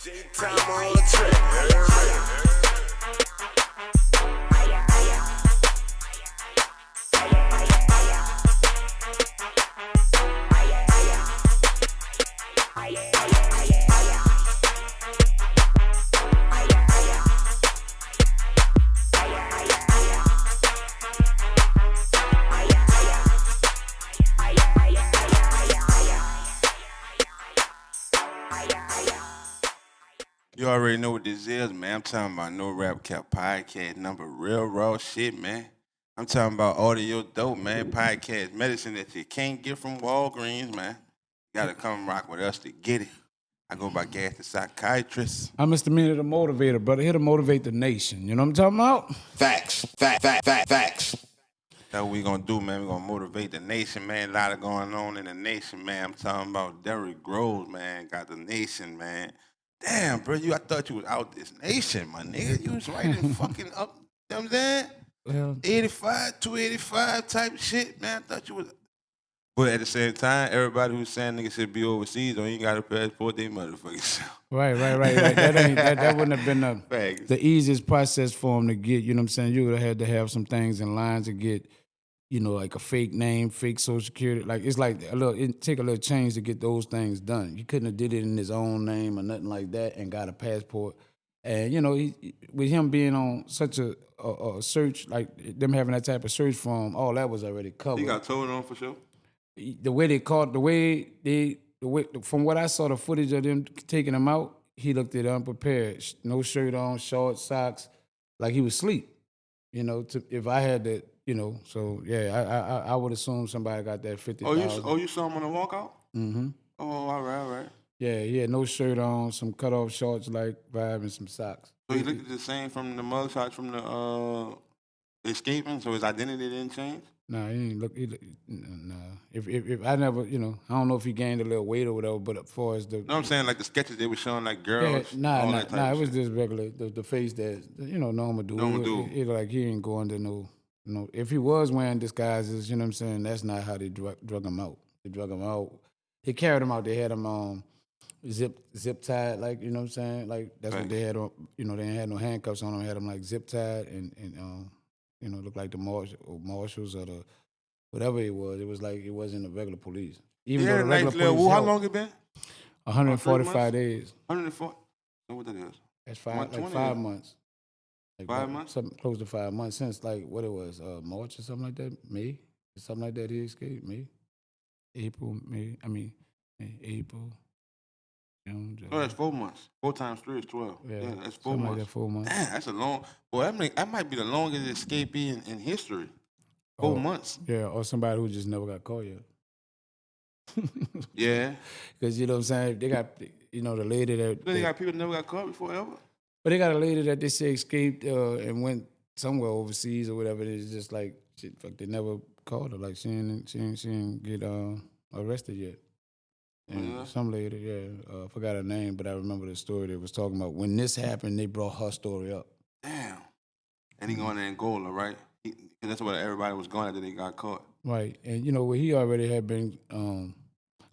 Time on the track. You already know what this is, man. I'm talking about No Rap Cap podcast number real raw shit, man. I'm talking about audio dope, man. Podcast medicine that you can't get from Walgreens, man. You gotta come rock with us to get it. I go by Gas the Psychiatrist. I'm Mr. MEANA the Motivator, brother. Here to motivate the nation. You know what I'm talking about? Facts. That's what we gonna do, man. We gonna motivate the nation, man. A lot of going on in the nation, man. I'm talking about Derrick Groves, man. Got the nation, man. Damn, bro, I thought you was out this nation, my nigga. You was right in fucking up, you know what I'm saying? Well, 85, 285 type shit, man. I thought you was. But at the same time, everybody who's saying niggas should be overseas or ain't got a passport, they motherfucking self. right. That wouldn't have been the easiest process for them to get. You know what I'm saying? You would have had to have some things in line to get, like a fake name, fake social security. Like it's like it take a little change to get those things done. You couldn't have did it in his own name or nothing like that and got a passport. And with him being on such a search, like them having that type of search for him, all that was already covered. He got told on for sure. The way they caught, from what I saw, the footage of them taking him out, he looked it unprepared. No shirt on, shorts, socks, like he was asleep. If I had that, so yeah, I would assume somebody got that 50,000. You saw him on the walkout? Mm-hmm. Oh, all right. Yeah, he had no shirt on, some cut off shorts like vibe and some socks. So he looked the same from the mugshots from the escaping, so his identity didn't change? Nah, he didn't look. Nah. If I never, I don't know if he gained a little weight or whatever. But as far as the, No, I'm saying like the sketches they were showing like girls. Nah. It was just regular the face that normal dude. Normal dude. It like he ain't going to no. If he was wearing disguises, you know what I'm saying. That's not how they drug him out. They drug him out. They carried him out. They had him zip tied, like you know what I'm saying. Like that's what they had on. They ain't had no handcuffs on him. Had him like zip tied and looked like the marshals or the whatever it was. It was like it wasn't the regular police. Even though the regular police. How long it been? 145 days. 140. So what that is? That's 5 months. Like 5 months? Something close to 5 months since like what it was, March or something like that, May, something like that. He escaped May, April, May. I mean, April. Oh, that's 4 months. 4 times 3 is 12. Yeah, that's 4 months. Like that, 4 months. Damn, that's a long. Boy, that might be the longest escapee in history. 4 months. Yeah, or somebody who just never got caught yet. Yeah. Because you know what I'm saying? They got, the lady that. They got people that never got caught before ever. But they got a lady that they say escaped and went somewhere overseas or whatever. It's just like, shit, fuck, they never caught her. Like, she didn't get arrested yet. And some lady, I forgot her name, but I remember the story they was talking about. When this happened, they brought her story up. Damn. And he going to Angola, right? Because that's what everybody was going after they got caught. Right. And, he already had been,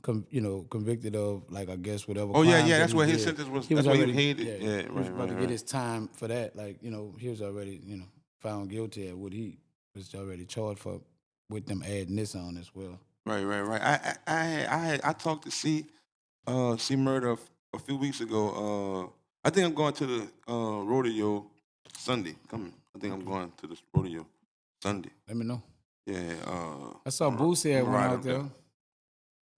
convicted of, like, I guess, whatever. Oh, yeah. That's where his sentence was. That's where he hated. Yeah, he was about to get his time for that. Like, he was already, found guilty at what he was already charged for with them adding this on as well. Right. I talked to C Murder a few weeks ago. I think I'm going to the rodeo Sunday. I think I'm going to the rodeo Sunday. Let me know. Yeah. I saw Boosie had one out there.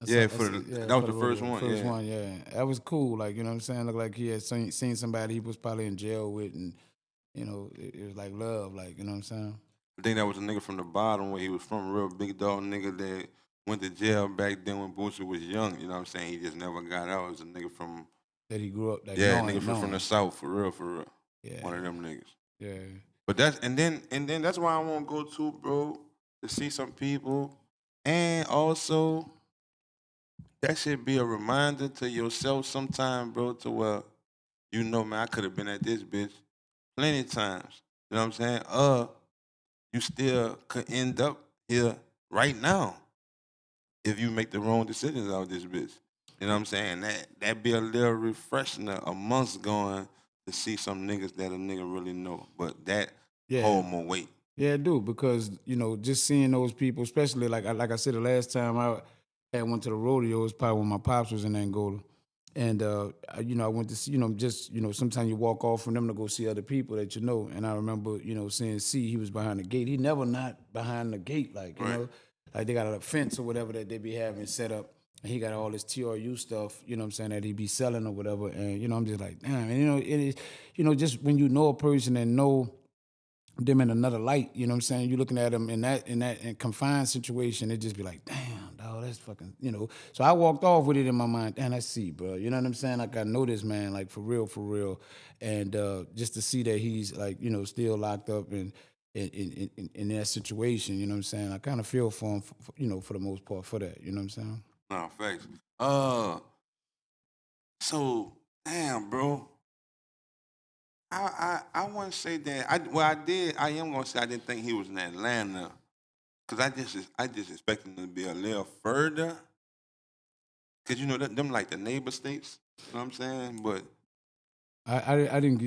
That was the first one. First one, yeah. That was cool. Like, you know what I'm saying? Looked like he had seen somebody he was probably in jail with, and it was like love. Like, you know what I'm saying? I think that was a nigga from the bottom where he was from, a real big dog nigga that went to jail back then when Boosie was young. You know what I'm saying? He just never got out. It was a nigga from that he grew up. Like, nigga from the South, for real. Yeah, one of them niggas. Yeah. But then that's why I want to go to, bro, to see some people, and also that should be a reminder to yourself sometime, bro, to where man, I could have been at this bitch plenty of times. You know what I'm saying? You still could end up here right now if you make the wrong decisions out of this bitch. You know what I'm saying? That be a little refreshing amongst going to see some niggas that a nigga really know. But that hold more weight. Yeah, I do, because just seeing those people, especially like I said the last time I had went to the rodeo, it was probably when my pops was in Angola, and I went to see sometimes you walk off from them to go see other people that you know, and I remember seeing C, he was behind the gate, he never not behind the gate, like like they got a fence or whatever that they be having set up. And he got all this TRU stuff, what I'm saying, that he be selling or whatever. And, I'm just like, damn, and, it is, just when you know a person and know them in another light, you know what I'm saying? You're looking at them in that confined situation, it just be like, damn, dog, that's fucking, So I walked off with it in my mind, damn, that's C, bro. You know what I'm saying? Like, I know this man, like, for real. And just to see that he's, like, still locked up in that situation, you know what I'm saying? I kind of feel for him, for the most part, for that, you know what I'm saying? No, facts. So, damn, bro. I wouldn't say that. I did. I am gonna say I didn't think he was in Atlanta, cause I just expected him to be a little further. Cause them like the neighbor states. You know what I'm saying? But I didn't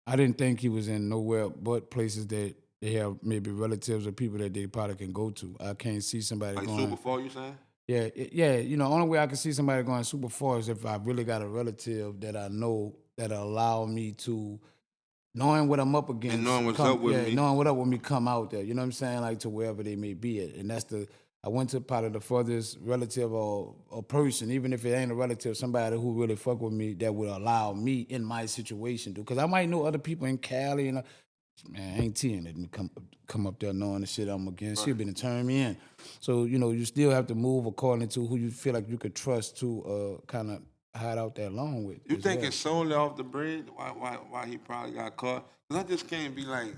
I didn't think he was in nowhere but places that they have maybe relatives or people that they probably can go to. I can't see somebody like going super far. You saying? Yeah. Only way I can see somebody going super far is if I really got a relative that I know that allow me to, knowing what I'm up against, and knowing what's up with me, knowing what up with me, come out there. You know what I'm saying? Like to wherever they may be at, and I went to probably the furthest relative or person, even if it ain't a relative, somebody who really fuck with me that would allow me in my situation, because I might know other people in Cali and. Man, ain't T letting me come up there knowing the shit I'm against. She'll be to turn me in. So, you still have to move according to who you feel like you could trust to kind of hide out there along with. You think it's solely off the bread? Why he probably got caught? Cause I just can't be like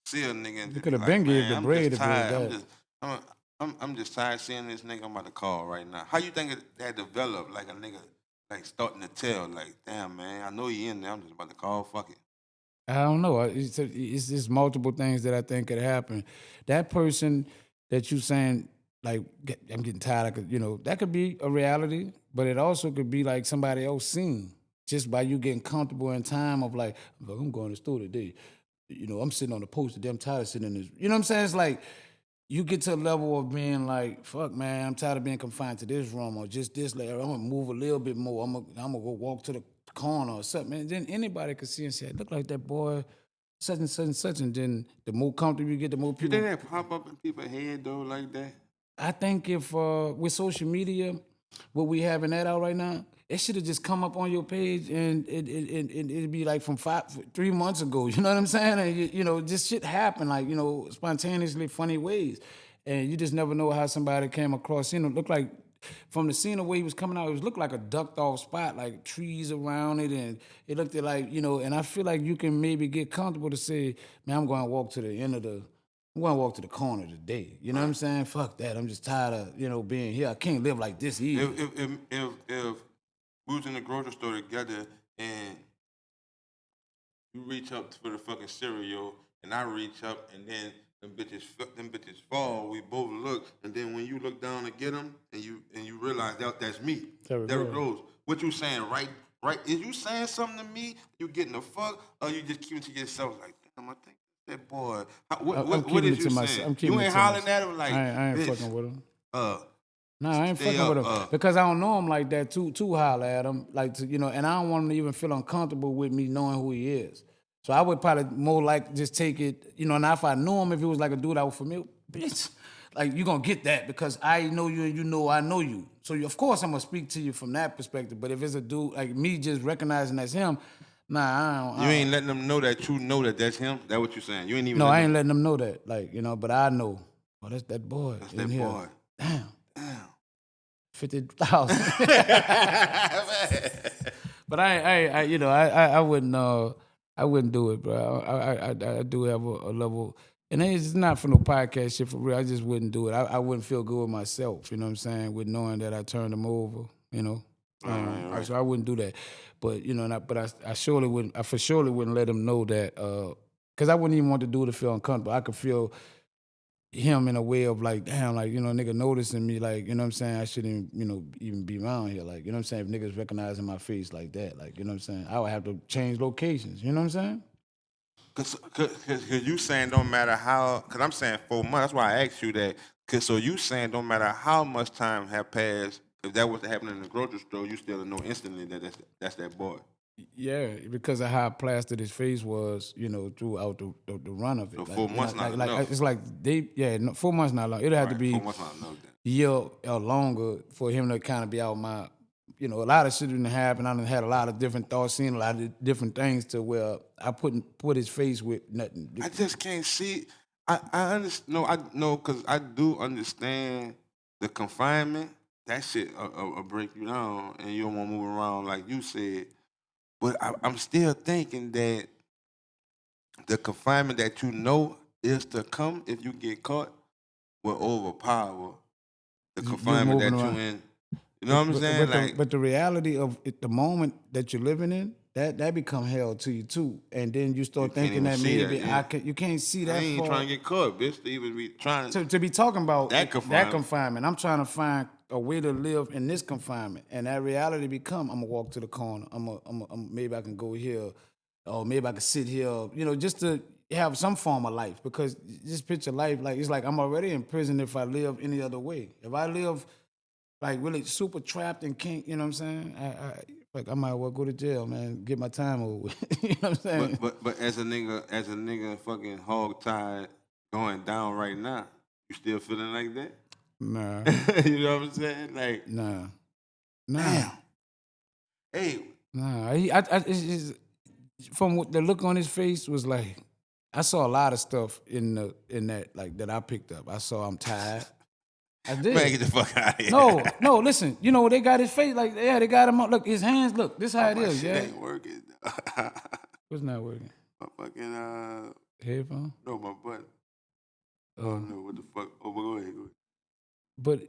see a nigga and You just could be have like, been gave man, the I'm bread just if it was tired. that. I'm just tired of seeing this nigga. I'm about to call right now. How you think that developed? Like a nigga like starting to tell, like, damn man, I know he in there. I'm just about to call. Fuck it. I don't know. It's just multiple things that I think could happen. That person that you saying, like, I'm getting tired of, that could be a reality, but it also could be like somebody else seen just by you getting comfortable in time of like, I'm going to the store today. I'm sitting on the post today. I'm tired of sitting in this. You know what I'm saying? It's like you get to a level of being like, fuck, man, I'm tired of being confined to this room or just this. Like, I'm gonna move a little bit more. I'm gonna go walk to the corner or something. And then anybody could see and say, look like that boy, such and such and such. And then the more comfortable you get, the more people. You think that pop up in people's head though, like that? I think if with social media, what we having that out right now, it should have just come up on your page and it'd be like from 3 months ago. You know what I'm saying? And just shit happen like spontaneously funny ways, and you just never know how somebody came across. Look like from the scene of where he was coming out, it looked like a ducked off spot, like trees around it, and it looked like And I feel like you can maybe get comfortable to say, man, I'm going to walk to the end of the. I'm gonna walk to the corner today. You know what I'm saying? Fuck that. I'm just tired of being here. I can't live like this either. If we was in the grocery store together and you reach up for the fucking cereal and I reach up and then them bitches fall, we both look, and then when you look down to get them and you realize that's me, Derrick Groves. What you saying, right? Is you saying something to me? You getting the fuck, or you just keeping it to yourself like, damn, I think that boy. What is you saying? You ain't hollering at him like, I ain't bitch, fucking with him. No, I ain't fucking with him because I don't know him like that to holler at him, like and I don't want him to even feel uncomfortable with me knowing who he is. So I would probably more like just take it, and if I knew him, if it was like a dude I was familiar, bitch, like you gonna get that because I know you and you know I know you. So of course I'm gonna speak to you from that perspective. But if it's a dude like me just recognizing that's him, nah, I don't. You ain't letting them know that you know that's him. That what you saying? You ain't even. No, I ain't letting them know that. Like but I know. Oh, that's that boy. That's in that here. boy. Damn. 50,000. But I wouldn't do it, bro. I do have a level, and it's not for no podcast shit for real. I just wouldn't do it. I wouldn't feel good with myself. You know what I'm saying? With knowing that I turned them over. Right. So I wouldn't do that. But I surely wouldn't. I for surely wouldn't let them know that because I wouldn't even want to do it to feel uncomfortable. I could feel him in a way of like, damn, like, you know, nigga noticing me, like, you know what I'm saying, I shouldn't, you know, even be around here, like, you know what I'm saying, if niggas recognizing my face like that, like, you know what I'm saying, I would have to change locations, you know what I'm saying? Cause you saying don't matter how, cause I'm saying 4 months. That's why I asked you that. Cause so you saying don't matter how much time have passed, if that was to happen in the grocery store, you still know instantly that that's that boy. Yeah, because of how plastered his face was, you know, throughout the run of it. So Like, 4 months not enough. Like it's like no, 4 months not long. It'd have to be 4 months not enough then. a year or longer for him to kind of be out my, you know, a lot of shit didn't happen. I done had a lot of different thoughts, seen a lot of different things to where I put his face with nothing. I just can't see. I understand. No, I know because I do understand the confinement. That shit will break you down, and you don't want to move around like you said. But I'm still thinking that the confinement that you know is to come if you get caught will overpower the confinement that you in. You know what I'm saying? But the reality of it, the moment that you're living in, that become hell to you too. And then you start thinking that maybe you can't see that. I ain't trying to get caught, bitch. To even be trying to be talking about that confinement. I'm trying to find a way to live in this confinement, and that reality become I'm gonna walk to the corner. Maybe I can go here, or maybe I can sit here. You know, just to have some form of life. Because just picture life like it's like I'm already in prison if I live any other way. If I live like really super trapped and can't, you know what I'm saying? I might well go to jail, man. Get my time over with. You know what I'm saying? But as a nigga fucking hog tied going down right now, you still feeling like that? Nah. You know what I'm saying? Like Nah. Damn. Hey. Nah. It's from what the look on his face was like, I saw a lot of stuff in that like that I picked up. I saw I'm tired. I did. Man, get the fuck out of here. No, listen. You know, they got his face like, yeah, they got him up. Look, his hands, look, this how it is, shit yeah. ain't working. What's not working? My fucking headphone? No, my button. Oh no, what the fuck? Oh, go ahead. But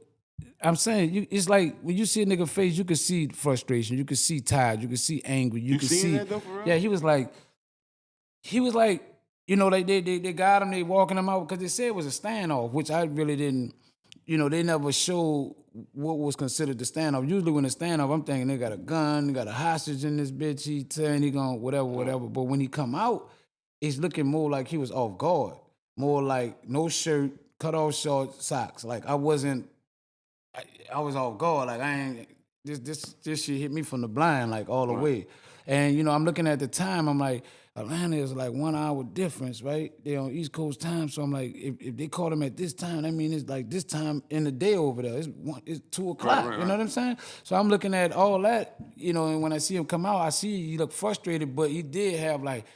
I'm saying, it's like when you see a nigga face, you can see frustration, you can see tired, you can see angry, you can see. That though, for real? Yeah, he was like, you know, like they got him, they walking him out because they said it was a standoff, which I really didn't. You know, they never showed what was considered the standoff. Usually when it's standoff, I'm thinking they got a gun, they got a hostage in this bitch, he saying he gonna whatever. But when he come out, it's looking more like he was off guard. More like no shirt, cut off short socks. Like I was off guard. Like I ain't, this shit hit me from the blind, like all the way. And, you know, I'm looking at the time, I'm like, Atlanta is like 1 hour difference, right? They're on East Coast time, so I'm like, if they call them at this time, that means it's like this time in the day over there. It's 2 o'clock, you know what I'm saying? So I'm looking at all that, you know, and when I see him come out, I see he look frustrated, but he did have like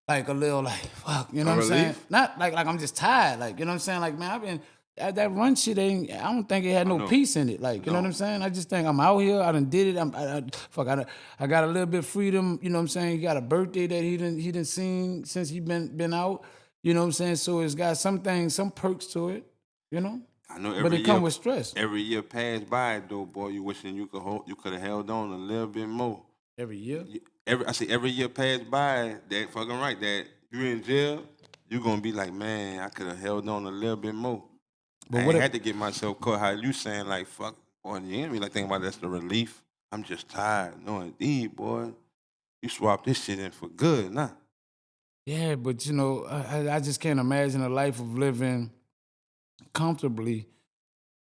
a little like, fuck, you know what I'm saying? Not like I'm just tired, like, you know what I'm saying? Like, man, I've been, that run shit I don't think it had no peace in it. Like, you know what I'm saying? I just think I'm out here, I done did it, I got a little bit of freedom, you know what I'm saying? He got a birthday that he done seen since he been out, you know what I'm saying? So it's got some things, some perks to it, you know? I know but it come with stress. Every year passed by though, boy, you wishing you could have held on a little bit more. Every year? Every year passed by, that fucking right, that you in jail, you gonna be like, man, I could have held on a little bit more. But I had to get myself caught. How you saying like, fuck, boy, you ain't really like thinking about that's the relief. I'm just tired. No, indeed, boy. You swap this shit in for good, nah. Yeah, but you know, I just can't imagine a life of living comfortably,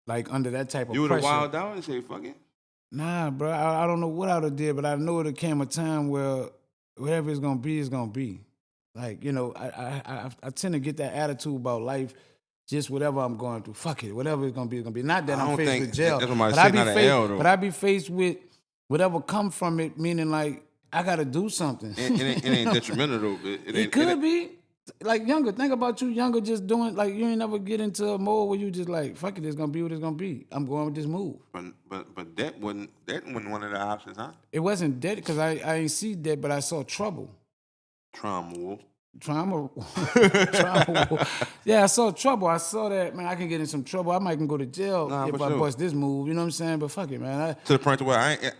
like under that type of pressure. You would have wild out and say, fuck it? Nah, bro, I don't know what I would have did, but I know there came a time where whatever it's gonna be, it's gonna be. Like, you know, I tend to get that attitude about life. Just whatever I'm going through, fuck it. Whatever it's gonna be, it's gonna be. Not that I'm faced with jail, but I be faced with whatever come from it. Meaning, like I gotta do something. It ain't detrimental though. It could be. Like younger, think about you younger, just doing like you ain't never get into a mode where you just like fuck it. It's gonna be what it's gonna be. I'm going with this move. But that wasn't one of the options, huh? It wasn't dead because I ain't see dead, but I saw trouble. Trauma. Yeah, I saw trouble. I saw that, man, I can get in some trouble. I might can go to jail if I bust this move. You know what I'm saying? But fuck it, man. To the point to where I ain't,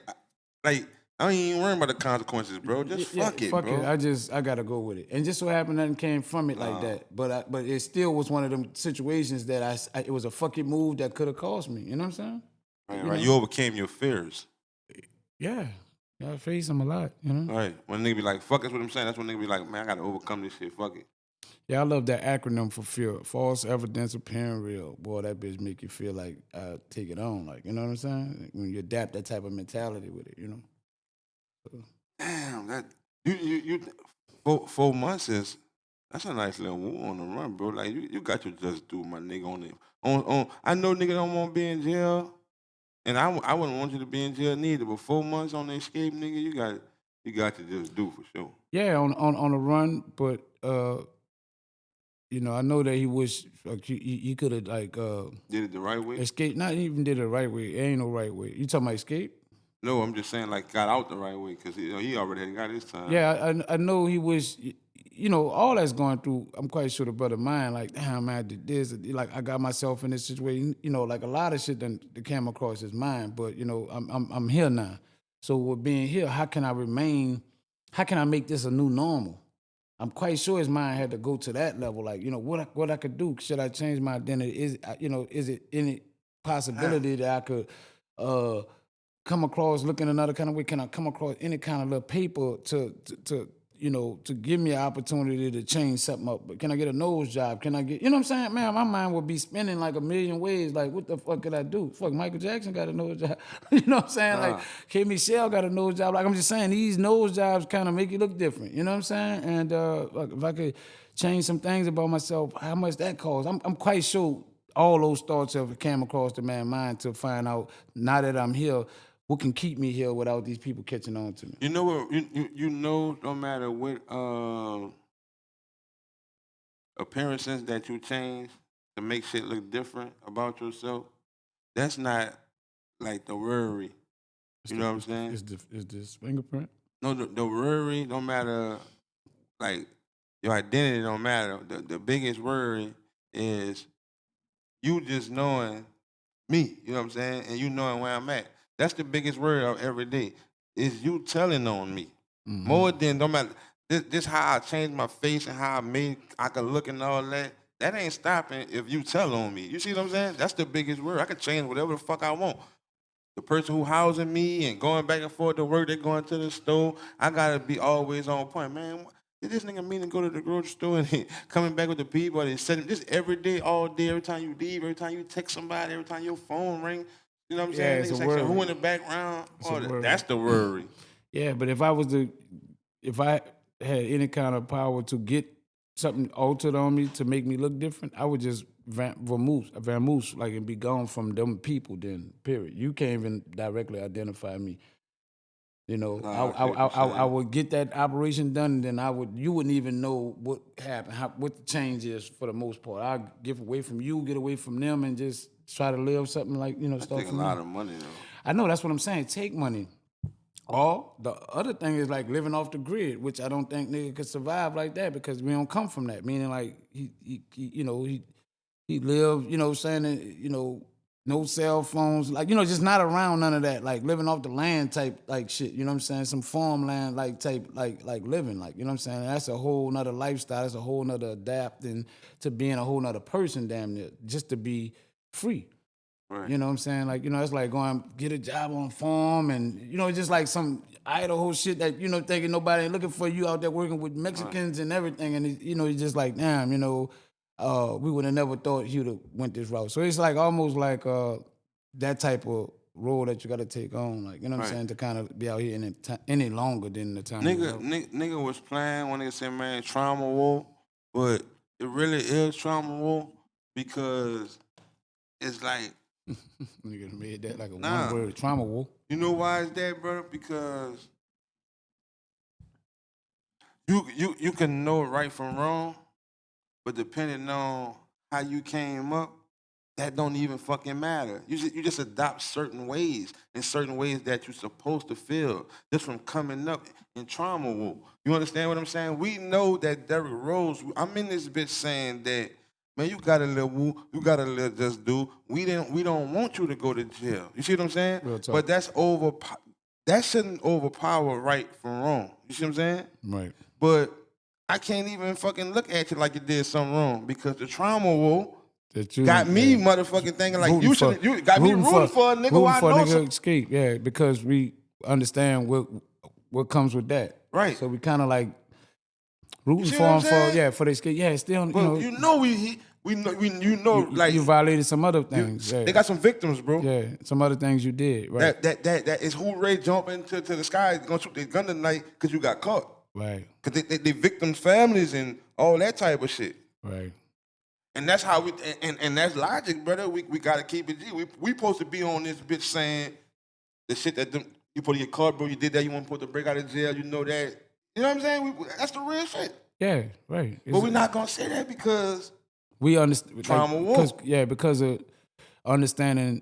like, I ain't even worrying about the consequences, bro. Just fuck it, bro. I gotta go with it. And just so happened nothing came from it like that. But it still was one of them situations that it was a fucking move that could have cost me. You know what I'm saying? Right. You overcame your fears. Yeah. I face them a lot, you know? Right. When nigga be like, fuck, that's what I'm saying. That's when nigga be like, man, I gotta overcome this shit. Fuck it. Yeah, I love that acronym for fear. False evidence appearing real. Boy, that bitch make you feel like take it on. Like, you know what I'm saying? When you adapt that type of mentality with it, you know? So. Damn, that you 4 months is that's a nice little war on the run, bro. Like you got to just do my nigga on it. On I know nigga don't want to be in jail, and I wouldn't want you to be in jail neither. But 4 months on the escape, nigga, you got to just do for sure. Yeah, on the run, but you know, I know that he wish like, he could have like did it the right way. Escape, not even did it the right way. It ain't no right way. You talking about escape? No, I'm just saying like got out the right way because he already had got his time. Yeah, I know he wish. You know, all that's going through. I'm quite sure the brother mind like, damn man, I did this. Like I got myself in this situation. You know, like a lot of shit that came across his mind. But you know, I'm here now. So with being here, how can I remain? How can I make this a new normal? I'm quite sure his mind had to go to that level. Like, you know, what I could do? Should I change my identity? Is it any possibility that I could come across looking another kind of way? Can I come across any kind of little paper to give me an opportunity to change something up? But can I get a nose job? Can I get, you know what I'm saying? Man, my mind would be spinning like a million ways. Like, what the fuck could I do? Fuck, Michael Jackson got a nose job. You know what I'm saying? Like, K. Michelle got a nose job. Like, I'm just saying, these nose jobs kind of make you look different. You know what I'm saying? And like, if I could change some things about myself, how much that costs? I'm quite sure all those thoughts have came across the man's mind to find out, now that I'm here, what can keep me here without these people catching on to me? You know what? You know, no matter what appearances that you change to make shit look different about yourself, that's not like the worry. You know what I'm saying? Is this fingerprint? No, the worry don't matter. Like your identity don't matter. The biggest worry is you just knowing me. You know what I'm saying? And you knowing where I'm at. That's the biggest worry of every day. Is you telling on me. Mm-hmm. More than, no matter, this how I changed my face and how I could look and all that. That ain't stopping if you tell on me. You see what I'm saying? That's the biggest worry. I can change whatever the fuck I want. The person who housing me and going back and forth to work, they going to the store, I gotta be always on point. Man, did this nigga mean to go to the grocery store and he coming back with the people and setting this every day, all day, every time you leave, every time you text somebody, every time your phone ring. You know what I'm saying? It's a worry. Who in the background? That's the worry. Yeah, but if I had any kind of power to get something altered on me to make me look different, I would just vamoose, like, and be gone from them people then, period. You can't even directly identify me. You know, I would get that operation done, and then you wouldn't even know what happened, what the change is for the most part. I'd get away from you, get away from them, and just try to live something like, you know, stuff. Take a lot of money, though. I know, that's what I'm saying. Take money. Or the other thing is like living off the grid, which I don't think nigga could survive like that because we don't come from that. Meaning like he lived, you know, saying, you know, no cell phones, like, you know, just not around none of that, like living off the land type like shit, you know what I'm saying? Some farmland like type like living, like, you know what I'm saying? That's a whole nother lifestyle. That's a whole nother adapting to being a whole nother person damn near, just to be free. Right. You know what I'm saying? Like, you know, it's like going get a job on a farm and, you know, just like some Idaho shit that, you know, thinking nobody ain't looking for you out there working with Mexicans and everything. And, you know, it's just like, damn, you know, we would have never thought he would have went this route. So it's like almost like that type of role that you got to take on, like, you know what I'm saying, to kind of be out here any longer than the time. Nigga was playing when they said, man, trauma war, but it really is trauma war because it's like, nigga made that like a one-word trauma war. You know why is that, brother? Because you can know right from wrong, but depending on how you came up, that don't even fucking matter. You just adopt certain ways and certain ways that you're supposed to feel just from coming up in trauma war. You understand what I'm saying? We know that Derrick Groves, I'm in this bitch saying that, man, you gotta let woo, you gotta let just do. We don't want you to go to jail. You see what I'm saying? But that's that shouldn't overpower right from wrong. You see what I'm saying? Right. But I can't even fucking look at you like you did something wrong because the trauma will got me motherfucking thinking like you should. You got me rooting for a nigga who I know. Nigga escape, yeah, because we understand what comes with that. Right. So we kind of like rooting for him for the escape. Yeah, still, but you know you violated some other things. They got some victims, bro. Yeah, some other things you did. Right. That is who Ray jumping to the sky gonna shoot their gun tonight because you got caught. Right. Because they victims' families and all that type of shit. Right. And that's how and that's logic, brother. We gotta keep it G. We supposed to be on this bitch saying the shit that you put in your car, bro. You did that. You want to put the break out of jail. You know that. You know what I'm saying? That's the real shit. Yeah. Right. But we're not gonna say that because we understand trauma war. Because of understanding,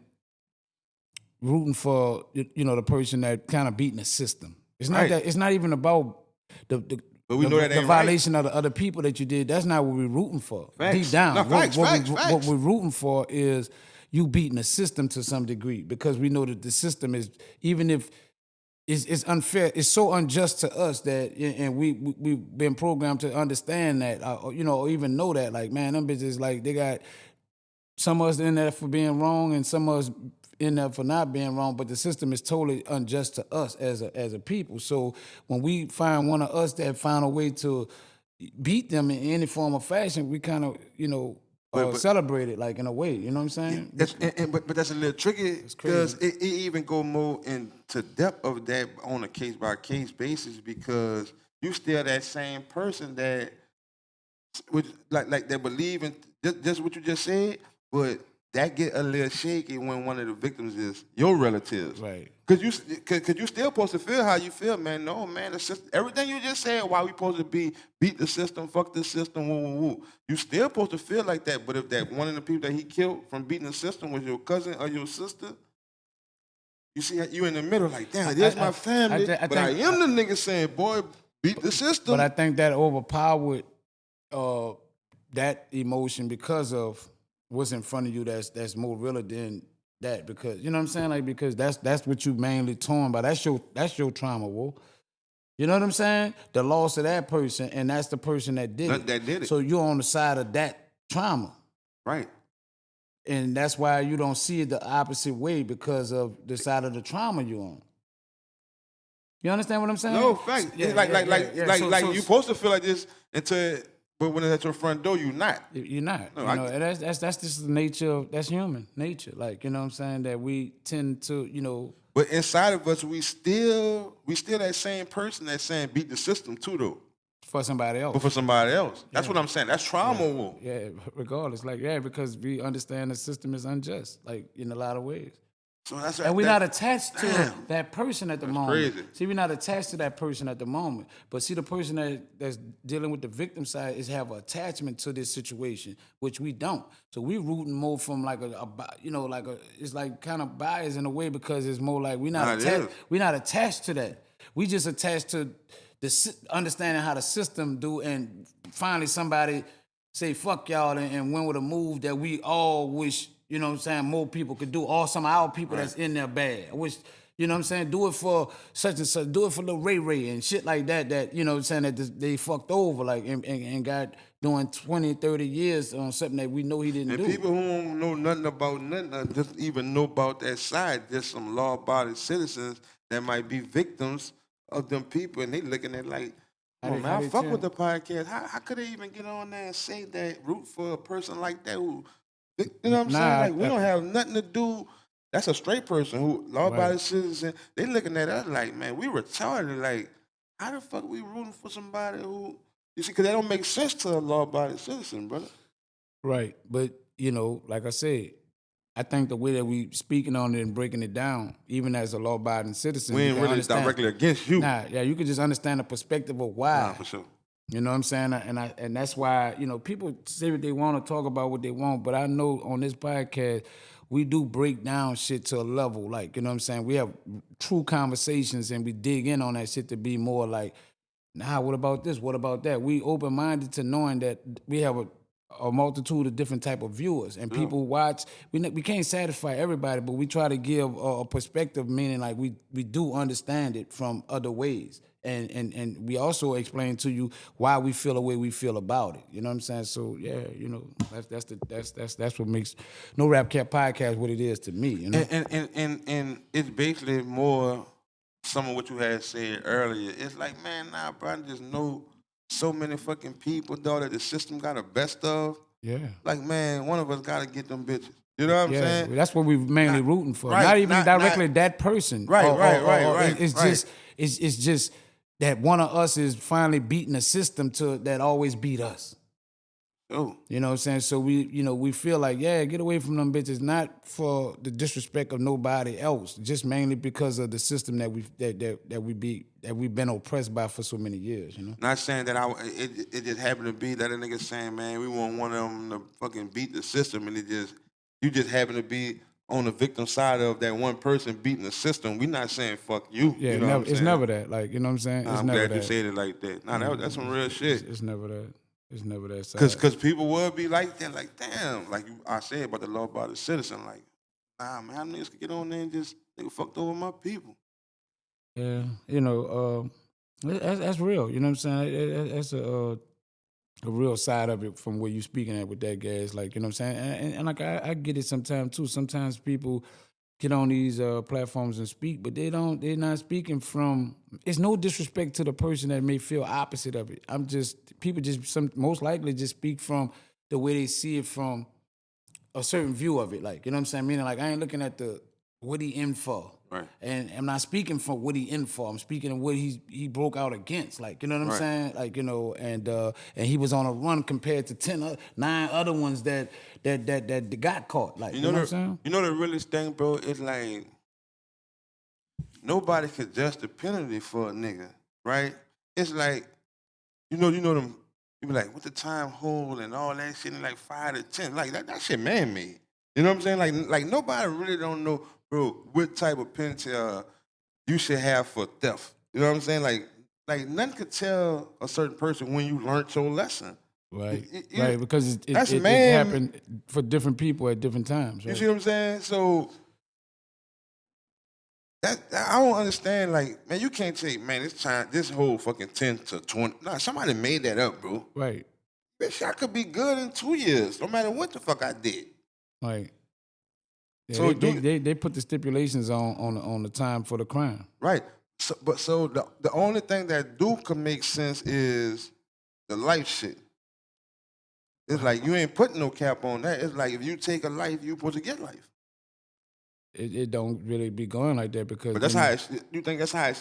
rooting for the person that kind of beating the system. It's not that. It's not even about but we know that ain't the violation of the other people that you did. That's not what we're rooting for. Facts. Deep down, No, facts. What we're rooting for is you beating the system to some degree, because we know that the system is, even if it's unfair, it's so unjust to us that, and we've been programmed to understand that, or even know that, like, man, them bitches, like, they got some of us in there for being wrong and some of us in there for not being wrong, but the system is totally unjust to us as a people. So when we find one of us that found a way to beat them in any form or fashion, we kind of, celebrate it, like, in a way. You know what I'm saying? But that's a little tricky because it even go more into depth of that on a case by case basis, because you still that same person that like that believe in just what you just said, but that get a little shaky when one of the victims is your relatives. Right. Cause you still supposed to feel how you feel, man. No, man, the system, everything you just said, why we supposed to be beat the system, fuck the system, woo, woo, woo. You still supposed to feel like that. But if that one of the people that he killed from beating the system was your cousin or your sister, you see you in the middle, like, damn, there's my family. But I am the nigga saying, boy, beat the system. But I think that overpowered that emotion because of what's in front of you that's more realer than that, because you know what I'm saying, like, because that's what you mainly torn by. That's your trauma, Wolf. You know what I'm saying? The loss of that person, and that's the person that did it. So you're on the side of that trauma, right? And that's why you don't see it the opposite way, because of the side of the trauma you're on. You understand what I'm saying? No, fact. Like you supposed to feel like this until. But when it's at your front door, you're not. You're not. No, and that's just the nature of, that's human nature. Like, you know what I'm saying, that we tend to, But inside of us, we still that same person that's saying beat the system too, though. For somebody else. But for somebody else. That's what I'm saying. That's trauma. Yeah, regardless. Like, because we understand the system is unjust, like, in a lot of ways. So that's and we're not attached to that person at the moment. Crazy. See, we're not attached to that person at the moment. But see, the person that's dealing with the victim side is have an attachment to this situation, which we don't. So we're rooting more from like it's like kind of biased in a way, because it's more like we're not attached to that. We just attached to the understanding how the system do, and finally somebody say fuck y'all and went with a move that we all wish, you know what I'm saying, more people could do, or some of our people that's in there bad. I wish, you know what I'm saying, do it for such and such, do it for Lil Ray and shit like that, you know what I'm saying, that they fucked over, like, and got doing 20, 30 years on something that we know he didn't do. And people who don't know nothing about nothing, just even know about that side, there's some law-abiding citizens that might be victims of them people, and they looking at like, man, I fuck with the podcast. How could they even get on there and say that, root for a person like that who, you know what I'm saying? Like, we don't have nothing to do. That's a straight person who law-abiding citizen. They looking at us like, man, we retarded. Like, how the fuck we rooting for somebody who, you see, because that don't make sense to a law-abiding citizen, brother. Right, but like I said, I think the way that we speaking on it and breaking it down, even as a law-abiding citizen, we ain't really directly against you. You can just understand the perspective of why. Nah, for sure. You know what I'm saying? And that's why, people say what they want to talk about what they want, but I know on this podcast, we do break down shit to a level, like, you know what I'm saying? We have true conversations and we dig in on that shit to be more like, nah, what about this? What about that? We open-minded to knowing that we have a multitude of different type of viewers, and people watch. We can't satisfy everybody, but we try to give a perspective, meaning like we do understand it from other ways, and we also explain to you why we feel the way we feel about it. You know what I'm saying? So yeah, you know, that's what makes No Rap Cap Podcast what it is to me. You know, and it's basically more some of what you had said earlier. It's like, man, nah, bro, I just know so many fucking people, though, that the system got the best of. yeah. Like, man, one of us got to get them bitches. You know what I'm saying? Yeah, that's what we're mainly rooting for. Right, Not even not- directly not- that person. Right, Or- right, or- right, or right, It's right. just that one of us is finally beating a system that always beat us. Oh, You know what I'm saying? So we feel like, yeah, get away from them bitches, not for the disrespect of nobody else, just mainly because of the system that we've been oppressed by for so many years, you know? not saying that it just happened to be that a nigga saying, man, we want one of them to fucking beat the system, and you just happen to be on the victim side of that one person beating the system. We not saying fuck you. Yeah, you know what I'm it's saying? never that. Like, you know what I'm saying? Nah, It's I'm never glad that. you said it like that. Nah, that's some real shit. It's never that. It's never that side. Cause people would be like that, like, damn, like I said about the law about the citizen, like, nah, man, how niggas could get on there and just nigga fucked over my people. Yeah, you know, that's real. You know what I'm saying? That's a real side of it from where you speaking at with that gas. Like, you know what I'm saying? And like I get it sometimes too. Sometimes people get on these platforms and speak, but they're not speaking from. It's no disrespect to the person that may feel opposite of it. People most likely just speak from the way they see it from a certain view of it. Like, you know what I'm saying? Meaning, like, I ain't looking at what he in for. Right. And I'm not speaking for what he in for. I'm speaking of what he broke out against. Like, you know what I'm Right. saying? Like, you know, and he was on a run compared to 9 other ones that got caught. Like, you know what I'm saying? You know the realest thing, bro, is like nobody could judge the penalty for a nigga, right? It's like, you know them, you be like, what the time hold and all that shit, and like 5 to 10. Like that shit man-made. You know what I'm saying? Like nobody really don't know, bro, what type of penalty you should have for theft. You know what I'm saying? Like nothing could tell a certain person when you learned your lesson. Right, You- right, because it that's happened for different people at different times. You Right? see what I'm saying? So that I don't understand. Like, man, you can't take, man, this whole fucking 10 to 20. Nah, somebody made that up, bro. Right, Bitch, I could be good in 2 years, no matter what the fuck I did. right. Yeah, So they put the stipulations on the time for the crime. Right. So the only thing that could make sense is the life shit. It's like you ain't putting no cap on that. It's like if you take a life, you supposed to get life. It don't really be going like that because. But that's how you think that's how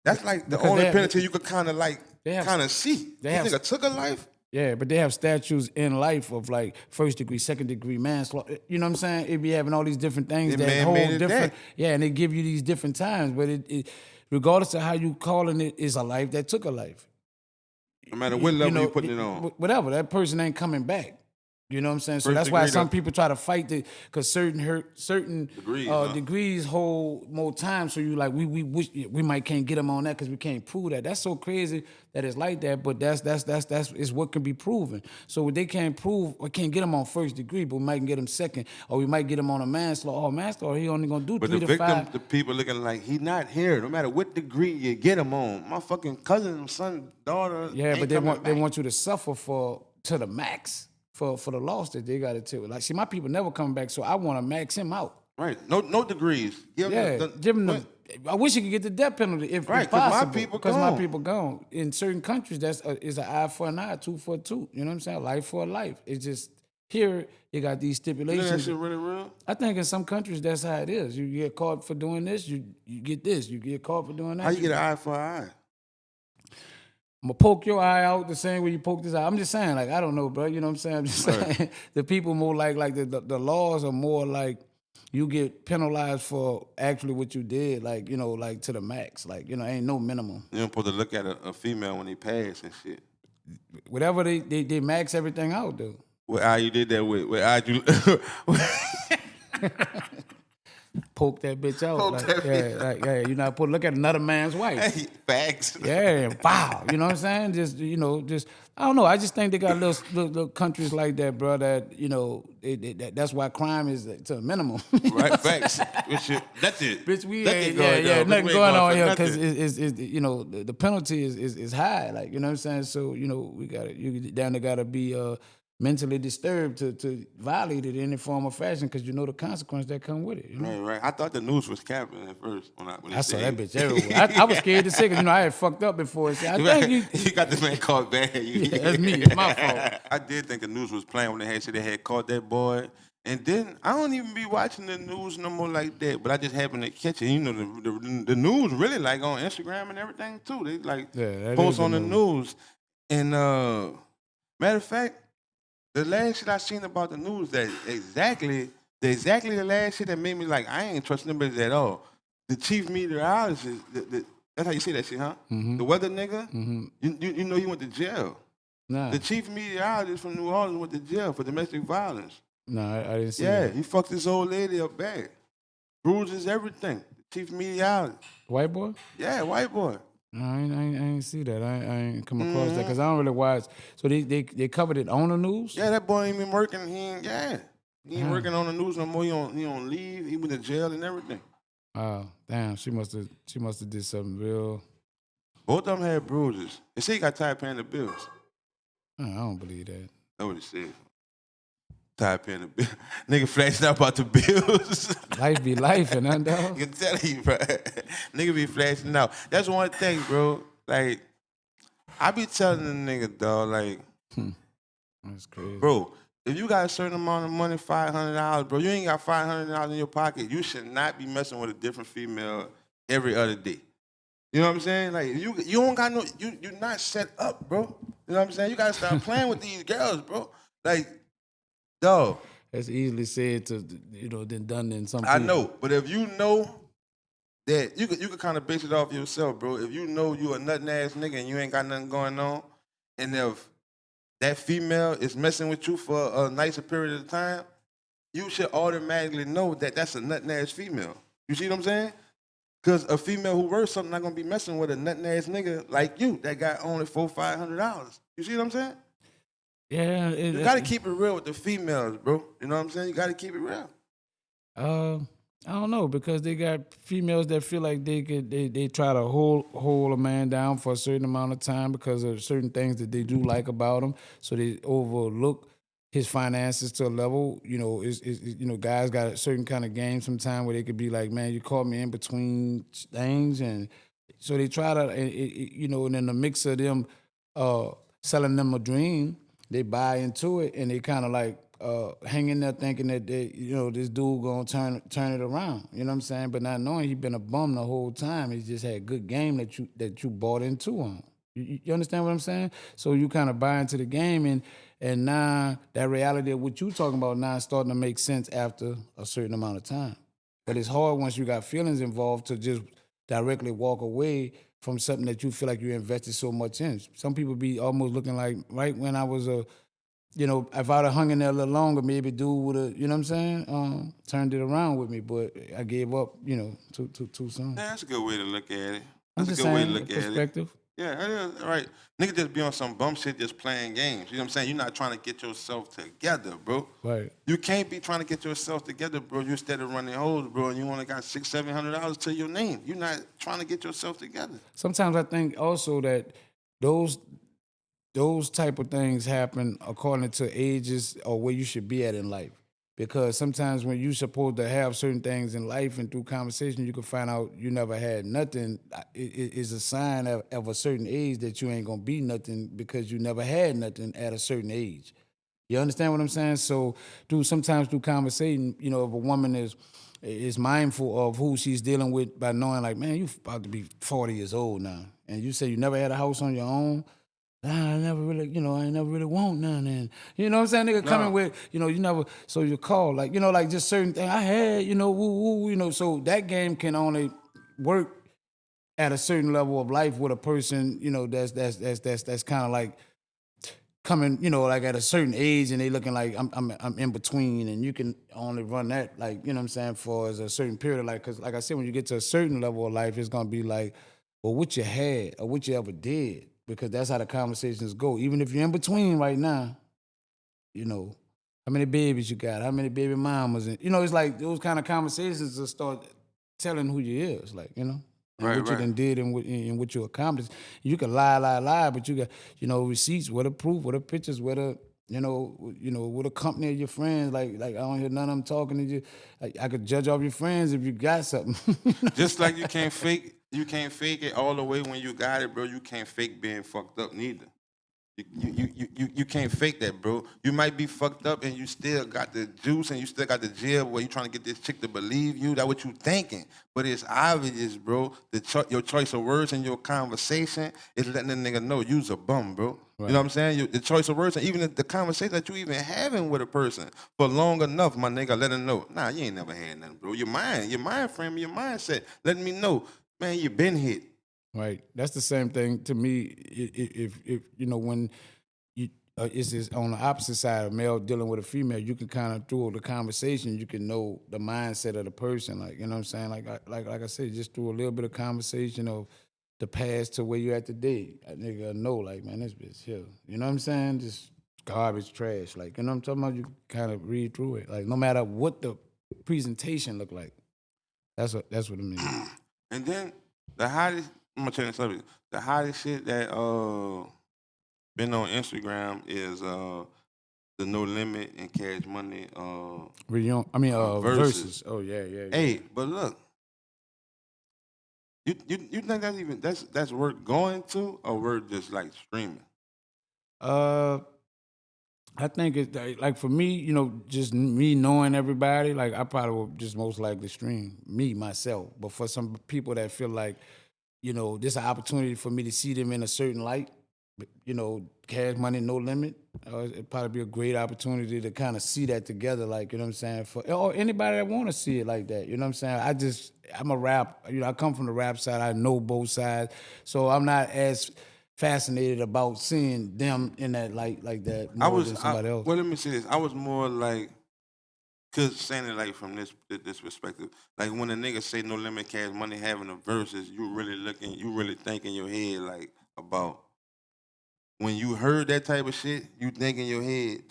that's like the Because only they have- penalty you could kind of see. they This have- nigga took a life. Yeah, but they have statutes in life of like first degree, second degree manslaughter. You know what I'm saying? It be having all these different things They that man-made hold it different. that. Yeah, and they give you these different times, but it regardless of how you calling it, is a life that took a life. No matter what level you putting it on. Whatever, that person ain't coming back. You know what I'm saying? So First that's why degree some to- people try to fight it because certain Degrees, degrees hold more time. So you like we wish we might can't get them on that because we can't prove that. That's so crazy that it's like that. But that's is what can be proven. So they can't prove or can't get them on first degree, but we might get them second, or we might get them on a manslaughter. Oh, manslaughter, he only gonna do But 3 the to victim, 5. the people looking like he not here. No matter what degree you get him on, my fucking cousin, son, daughter. Yeah, ain't but they coming back. want you to suffer to the max for the loss that they got to take. Like, see, my people never come back, so I want to max him out. Right. No degrees. Give him Give him the. I wish you could get the death penalty if Right, it's 'cause my possible. people Because my gone. people gone. In certain countries, is an eye for an eye, tooth for a tooth. You know what I'm saying? Life for a life. It's just here you got these You think stipulations. that shit really real? I think in some countries that's how it is. You get caught for doing this, you get this. You get caught for doing that. How you get an eye for an eye? I'm gonna poke your eye out the same way you poke this eye. I'm just saying, like, I don't know, bro. You know what I'm saying? I'm just saying the people more like the laws are more like you get penalized for actually what you did, like, you know, like to the max. Like, you know, ain't no minimum. You don't supposed to look at a female when they pass and shit. Whatever they max everything out, though. What eye you did that with? What eye you? poke that bitch out. Poke like, that yeah, bitch like, yeah, you know, look at another man's wife. Hey, facts. Yeah, wow. You know what I'm saying? Just, I don't know. I just think they got little countries like that, bro, that, that's why crime is to a minimum. Right, facts. Nothing. Bitch, we Nothing ain't, nothing we ain't going on for here nothing. because the penalty is high. Like, you know what I'm saying? So, we got you down there got to be mentally disturbed to violate it in any form or fashion because you know the consequence that come with it. You know? Right. I thought the news was capping at first when I saw that bitch everywhere. I was scared to say because I had fucked up before. So I think you got this man caught bad. Yeah, that's me. It's my fault. I did think the news was playing when they said they had caught that boy. And then I don't even be watching the news no more like that, but I just happened to catch it. You know, the news really like on Instagram and everything too. They like post on the news. And matter of fact, the last shit I seen about the news that exactly the last shit that made me like I ain't trusting them bitches at all. The chief meteorologist, that's how you say that shit, huh? Mm-hmm. The weather nigga, you know he went to jail. Nah. The chief meteorologist from New Orleans went to jail for domestic violence. No, I didn't see Yeah, that. he fucked this old lady up bad. Bruises, everything. The chief meteorologist. White boy? Yeah, white boy. No, I ain't see that. I ain't come across that because I don't really watch. So they covered it on the news? Yeah, that boy ain't been working. He ain't working on the news no more. He on leave. He went to jail and everything. Oh, damn. She must have did something real. Both of them had bruises. They say he got tired paying the bills. I don't believe that. That's what he said. Tired paying the bills. Nigga flashing out about the bills. Life be life, and that dog. I can tell you, bro. Nigga be flashing out. That's one thing, bro. Like, I be telling the nigga, dog, like, That's crazy. bro, if you got a certain amount of money, $500, bro, you ain't got $500 in your pocket, you should not be messing with a different female every other day. You know what I'm saying? Like, you don't got no, you're not set up, bro. You know what I'm saying? You got to start playing with these girls, bro. Like, dog. That's easily said to, than done in some people. I know, but if you know that, you could kind of base it off yourself, bro. If you know you a nutting ass nigga and you ain't got nothing going on, and if that female is messing with you for a nicer period of time, you should automatically know that that's a nutting ass female. You see what I'm saying? Because a female who worth something not gonna be messing with a nutting ass nigga like you that got only $400-500. You see what I'm saying? Yeah. You gotta keep it real with the females, bro. You know what I'm saying? You gotta keep it real. I don't know, because they got females that feel like they try to hold a man down for a certain amount of time because of certain things that they do like about him. So they overlook his finances to a level. Guys got a certain kind of game sometimes where they could be like, man, you caught me in between things, and so they try to, and in the mix of them selling them a dream, they buy into it and they kind of like hang in there thinking that this dude gonna turn it around. You know what I'm saying? But not knowing he been a bum the whole time. He just had good game that you bought into him. You understand what I'm saying? So you kind of buy into the game, and now that reality of what you talking about now is starting to make sense after a certain amount of time. But it's hard once you got feelings involved to just directly walk away from something that you feel like you invested so much in. Some people be almost looking like, right when I was if I'd have hung in there a little longer, maybe dude would have, you know what I'm saying, turned it around with me. But I gave up, too soon. Yeah, that's a good way to look at it. I'm That's just a good way to saying, look at it. perspective. Yeah, that is right. Nigga just be on some bum shit just playing games. You know what I'm saying? You're not trying to get yourself together, bro. Right. You can't be trying to get yourself together, bro. You instead of running hoes, bro, and you only got $600-700 to your name. You're not trying to get yourself together. Sometimes I think also that those type of things happen according to ages or where you should be at in life. Because sometimes when you're supposed to have certain things in life and through conversation, you can find out you never had nothing. It is a sign of a certain age that you ain't going to be nothing because you never had nothing at a certain age. You understand what I'm saying? So sometimes through conversation, if a woman is mindful of who she's dealing with by knowing like, man, you about to be 40 years old now. And you say you never had a house on your own. I never really, I ain't never really want none. And, you know what I'm saying? Nigga coming with, you never, so you call, like, like just certain things. I had, woo, so that game can only work at a certain level of life with a person, that's kind of like coming, you know, like at a certain age and they looking like I'm in between, and you can only run that, like, you know what I'm saying, for as a certain period of life. Because like I said, when you get to a certain level of life, it's gonna be like, well, what you had or what you ever did, because that's how the conversations go. Even if you're in between right now, you know, how many babies you got, how many baby mamas, and you know, it's like those kind of conversations will start telling who you is, like, you know, and what you done did and what you accomplished. You can lie, but you got, you know, receipts, what the proof, what the pictures, what the, you know, what a company of your friends. Like I don't hear none of them talking to you. I could judge off your friends if you got something. You know Just like you can't fake it all the way when you got it, bro. You can't fake being fucked up neither. You can't fake that, bro. You might be fucked up and you still got the juice and you still got the jib where you trying to get this chick to believe you. That's what you thinking. But it's obvious, bro. Your choice of words and your conversation is letting the nigga know you's a bum, bro. Right. You know what I'm saying? The choice of words and even the conversation that you even having with a person for long enough, my nigga, let him know. Nah, you ain't never had nothing, bro. Your mind frame, your mindset, letting me know, man, you been hit. Right. That's the same thing to me. If you know, when you it's on the opposite side, a male dealing with a female, you can kind of through the conversation, you can know the mindset of the person. Like, you know what I'm saying? Like I said, just through a little bit of conversation of the past to where you at today. A nigga know, like, man, this bitch here. You know what I'm saying? Just garbage, trash. Like, you know what I'm talking about? You kind of read through it. Like, no matter what the presentation look like. That's what it means. And then the hottest, I'm gonna change the subject. The hottest shit that been on Instagram is the No Limit and Cash Money versus. Oh yeah. Hey, but look, you think that's worth going to or worth just like streaming? I think it's like for me, you know, just me knowing everybody, like I probably would just most likely stream me myself. But for some people that feel like, you know, this is an opportunity for me to see them in a certain light, you know, Cash Money, No Limit, it'd probably be a great opportunity to kind of see that together, like, you know what I'm saying, or anybody that want to see it like that, you know what I'm saying. I'm a rap, you know, I come from the rap side, I know both sides, so I'm not as fascinated about seeing them in that light like that more than somebody else. Well, let me say this. I was more like, cause saying it like from this perspective, like when a nigga say No Limit Cash Money having a verses, you really think in your head like about when you heard that type of shit, you think in your head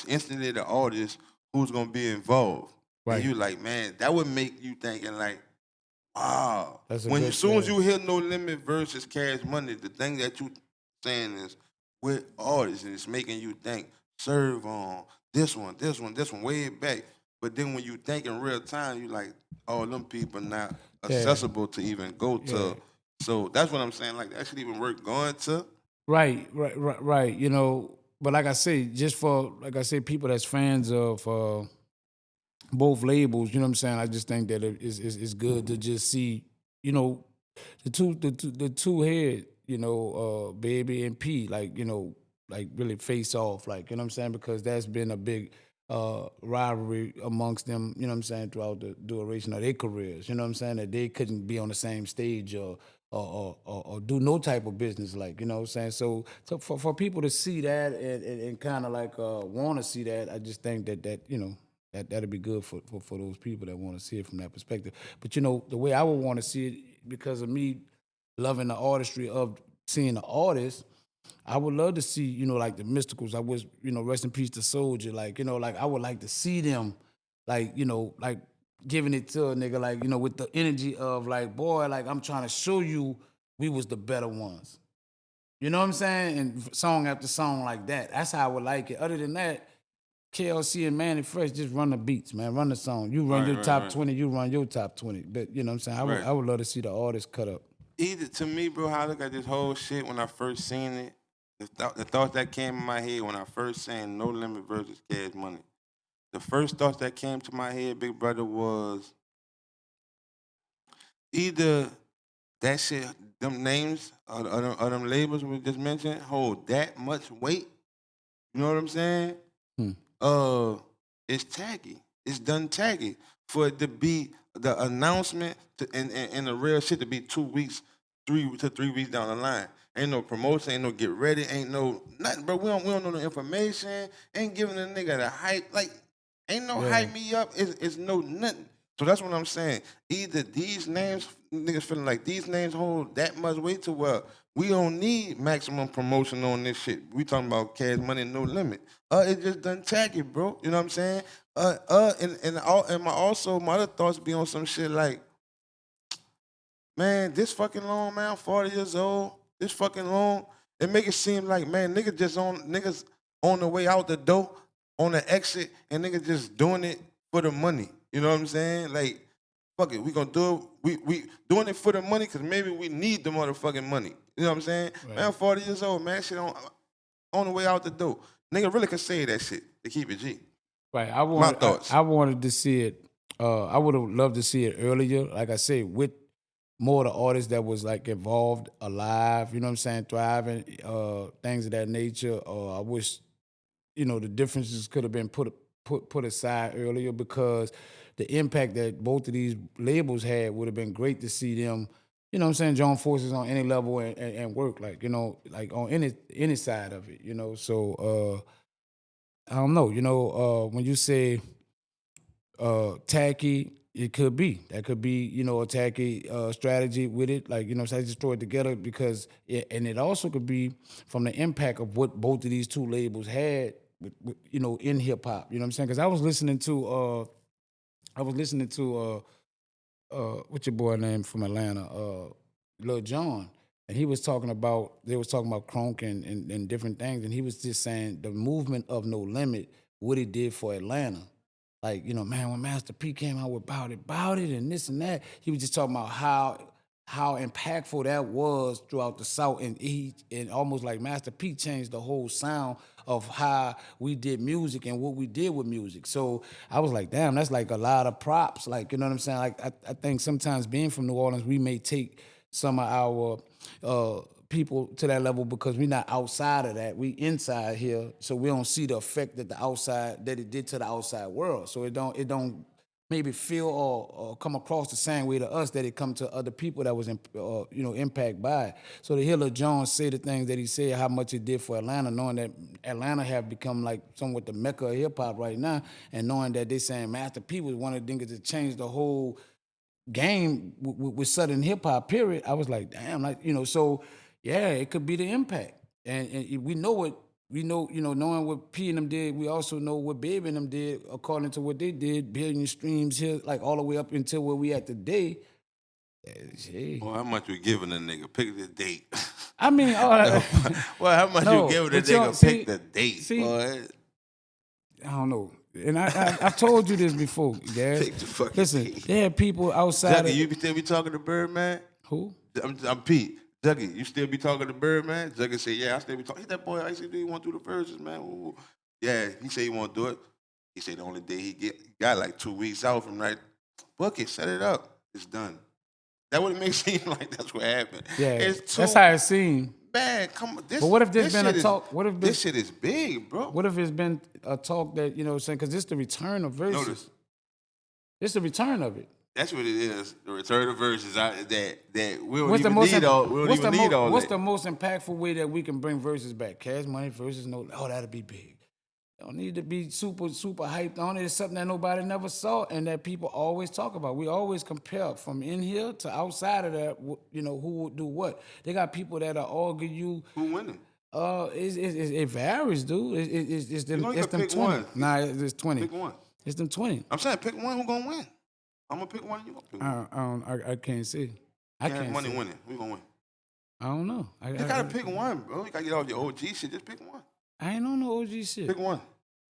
instantly the artist who's gonna be involved, right? And you like, man, that would make you thinking like, wow. As soon as you hear No Limit versus Cash Money, the thing that you saying is with artists, and it's making you think, serve on this one, way back. But then when you think in real time, you like, oh, them people not accessible to even go to. Yeah. So that's what I'm saying. Like that should even work going to. Right. You know, but like I say, just for people that's fans of both labels, you know what I'm saying. I just think that it's good to just see, you know, the two head, you know, Baby and P, like, you know, like really face off, like, you know what I'm saying, because that's been a big rivalry amongst them, you know what I'm saying, throughout the duration of their careers, you know what I'm saying, that they couldn't be on the same stage or do no type of business, like, you know what I'm saying. So for people to see that and kind of like want to see that, I just think that you know, that'd be good for those people that want to see it from that perspective. But you know, the way I would want to see it, because of me loving the artistry of seeing the artist, I would love to see, you know, like the Mysticals. I wish, you know, rest in peace to Soldier. Like, you know, like I would like to see them, like, you know, like giving it to a nigga, like, you know, with the energy of like, boy, like I'm trying to show you we was the better ones. You know what I'm saying? And song after song like that. That's how I would like it. Other than that, KLC and Manny Fresh, just run the beats, man. Run the song. You run your top 20, you run your top 20. But you know what I'm saying? I would love to see the artist cut up. Either to me, bro, how I look at this whole shit when I first seen it, the thoughts that came in my head when I first seen No Limit versus Cash Money. The first thoughts that came to my head, big brother, was either that shit, them names or them labels we just mentioned hold that much weight. You know what I'm saying? It's tacky. It's done tacky for it to be the announcement and the real shit to be 2 weeks, 3 weeks down the line. Ain't no promotion, ain't no get ready, ain't no nothing, bro. We don't know the information. Ain't giving a nigga the hype. Like, ain't no hype me up. It's no nothing. So that's what I'm saying. Either these names, niggas feeling like these names hold that much weight to where we don't need maximum promotion on this shit. We talking about Cash Money, No Limit. It just done tacky, bro. You know what I'm saying? My other thoughts be on some shit like, man, this fucking long, man. I'm 40 years old. This fucking long. It make it seem like, man, niggas on the way out the door, on the exit, and niggas just doing it for the money. You know what I'm saying? Like, fuck it, we gonna do it. We doing it for the money because maybe we need the motherfucking money. You know what I'm saying? Right. Man, I'm 40 years old, man. Shit on the way out the door. Nigga really can say that shit to keep it G. Right. My thoughts. I wanted to see it. I would have loved to see it earlier. Like I said, with more of the artists that was like involved, alive, you know what I'm saying, thriving, things of that nature. I wish, the differences could have been put aside earlier because the impact that both of these labels had would have been great to see them, you know what I'm saying, join forces on any level and work, like, like on any side of it, So I don't know, when you say tacky, it could be. That could be, a tacky strategy with it. Like, so I just throw it together because, and it also could be from the impact of what both of these two labels had, with, in hip hop. You know what I'm saying? Because I was listening to, what's your boy name from Atlanta, Lil Jon, and they was talking about Crunk and different things, and he was just saying the movement of No Limit, what it did for Atlanta. Like, man, when Master P came out with Bout It, and this and that, he was just talking about how impactful that was throughout the South. And almost like Master P changed the whole sound of how we did music and what we did with music. So I was like, damn, that's like a lot of props. Like, you know what I'm saying? Like, I think sometimes being from New Orleans, we may take some of our people to that level because we're not outside of that. We inside here, so we don't see the effect that it did to the outside world. So it don't maybe feel or come across the same way to us that it come to other people that was impacted by it. So to hear Lil Jon say the things that he said, how much it did for Atlanta, knowing that Atlanta have become like somewhat the mecca of hip hop right now, and knowing that they saying Master P was one of the niggas that changed the whole game with Southern hip hop, period. I was like, damn, like, so yeah, it could be the impact. And we know what, knowing what P and them did, we also know what Baby and them did according to what they did, billion streams here, like all the way up until where we at today. Hey. Well, how much you giving a nigga? Pick the date. I mean, well, how much you giving a nigga? Pick the date, boy. I don't know. And I've told you this before, Gary. Pick the fucking Listen, date. there are people outside Juggy, you still be talking to Birdman? Who? I'm Pete. Juggy, you still be talking to Birdman? Juggy said, yeah, I still be talking. He that boy, I said, do you want to do the verses, man? Ooh. Yeah, he said he want to do it. He said the only day he got like 2 weeks out from right. Book it, set it up. It's done. That would make it seem like that's what happened. Yeah, that's how it seemed. Man, come on. But what if there's been a talk? This shit is big, bro. What if it's been a talk that, what I'm saying? Because it's the return of verses. Notice. It's the return of it. That's what it is. The return of verses that we don't even need all. We don't even need all. What's the most impactful way that we can bring verses back? Cash Money versus No. Oh, that'll be big. Don't need to be super hyped on it. It's something that nobody never saw and that people always talk about. We always compare from in here to outside of that. Who would do what? They got people that are argue you. Who winning? It varies, dude. It's them 20. One. Nah, it's 20. Pick one. It's them 20. I'm saying pick one. Who gonna win? I'm gonna pick one. You gonna pick one? I can't see. I can't. Money see. winning. Who gonna win? I don't know. You gotta pick one, bro. You gotta get all your OG shit. Just pick one. I ain't on no OG shit. Pick one.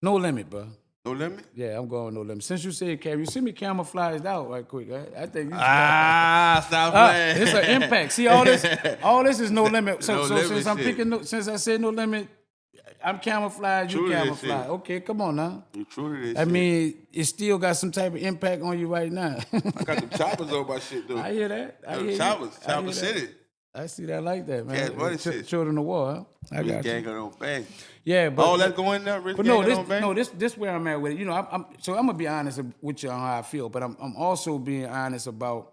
No Limit, bro. No Limit? Yeah, I'm going No Limit. Since you said Cam, you see me camouflaged out right quick. I think you stop playing. It's an impact. See, all this is No Limit. So limit since I'm shit. picking, since I said No Limit, I'm camouflaged. True You to this camouflaged. shit. Okay, come on now. You true to this I shit. mean, it still got some type of impact on you right now. I got the choppers over my shit, though. I hear that. I hear choppers. you. I hear Choppers that. City. I see that like that, man. Cash Money shit. Children of War, huh? I got Gang you. got on bang. Yeah, but All that going there, Rich But Gang got on bang? this where I'm at with it. I'm gonna be honest with you on how I feel, but I'm also being honest about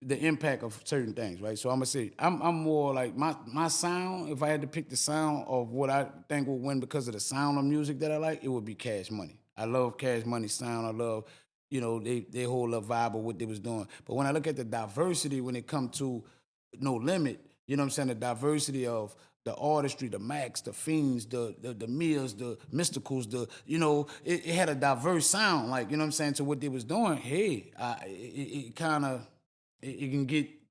the impact of certain things, right? So I'm gonna say I'm more like my sound. If I had to pick the sound of what I think will win because of the sound of music that I like, it would be Cash Money. I love Cash Money sound. I love, they whole little vibe of what they was doing. But when I look at the diversity when it come to No Limit, you know what I'm saying? The diversity of the artistry, the Max, the Fiends, the Mills, the Mysticals, it had a diverse sound, like, you know what I'm saying, to what they was doing. Hey, it kind of, it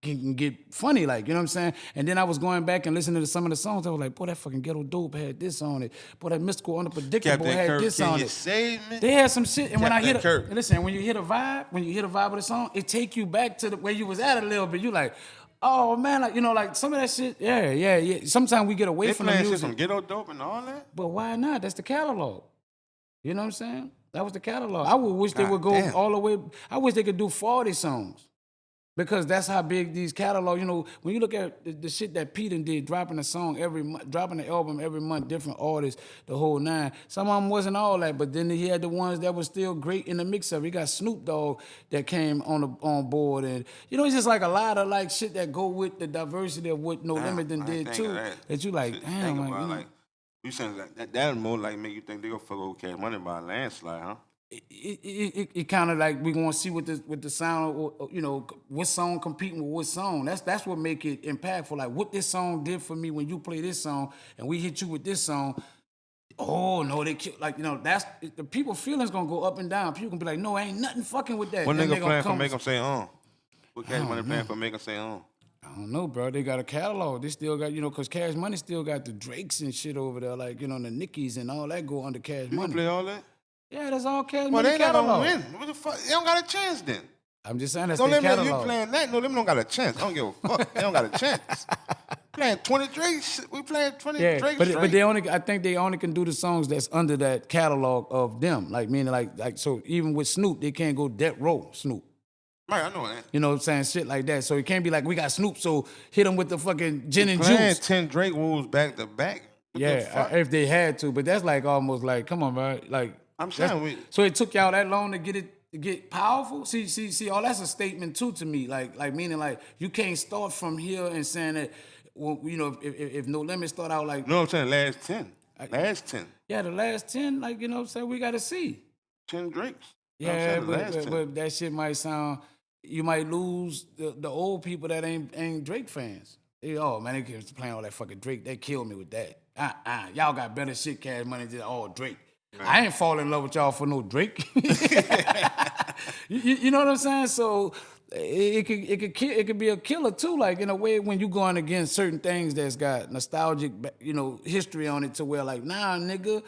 can get funny, like, you know what I'm saying? And then I was going back and listening to some of the songs. I was like, boy, that fucking Ghetto Dope had this on it. Boy, that Mystical Unpredictable Captain had Kirk, this can on you it. save me? They had some shit, and when I Captain hear Kirk. listen, when you hear the vibe of the song, it take you back to where you was at a little bit. You like, oh man, like, like some of that shit, yeah. Sometimes we get away They from the playing music. shit from Ghetto Dope and all that? But why not? That's the catalog. You know what I'm saying? That was the catalog. I would wish they would go damn. all the way. I wish they could do 40 songs. Because that's how big these catalogs, when you look at the shit that Pete did, dropping a song every month, dropping an album every month, different artists, the whole nine. Some of them wasn't all that, but then he had the ones that were still great in the mix of it. He got Snoop Dogg that came on board, and it's just like a lot of like shit that go with the diversity of what No Limit did too. That you like, damn, like, you saying that more like make you think they gonna fuck over Cash Money by a landslide, huh? It kind of like we gonna see what the sound, what song competing with what song. That's what make it impactful. Like what this song did for me when you play this song and we hit you with this song. Oh no, they kill, like, that's the people feelings gonna go up and down. People gonna be like, no, ain't nothing fucking with that. What Then nigga playing for make them say What Cash Money know. playing for make them say I don't know, bro. They got a catalog. They still got, because Cash Money still got the Drakes and shit over there, like, the Nickies and all that go under Cash You Money. can play all that? Yeah, that's all Cash Well, Money they not catalog. gonna win. What the fuck? They don't got a chance then. I'm just saying that's No their Limit, catalog. you playing that? No Limit don't got a chance. I don't give a fuck. They don't got a chance. Playing 20 Drake. We playing 20 Drake. But I think they only can do the songs that's under that catalog of them. Like meaning like so even with Snoop, they can't go Death Row Snoop. Right, I know that. You know what I'm saying? Shit like that. So it can't be like we got Snoop, so hit him with the fucking gin and playing juice. 10 Drake rules back to back. What the fuck? If they had to, but that's like almost like, come on, bro. Like I'm saying so it took y'all that long to get powerful. See, all that's a statement too to me. Like meaning like you can't start from here and saying that. Well, if No Limit start out like, you know what I'm saying? Last 10. Last 10. Yeah, the last 10, like, you know what I'm saying, we gotta see. 10 Drakes. Yeah, but that shit might sound, you might lose the old people that ain't Drake fans. Oh man, they keep playing all that fucking Drake. They killed me with that. Y'all got better shit, Cash Money than all Drake. Man. I ain't falling in love with y'all for no Drake. you know what I'm saying? So it could be a killer too. Like in a way, when you going against certain things that's got nostalgic, history on it, to where like, nah, nigga,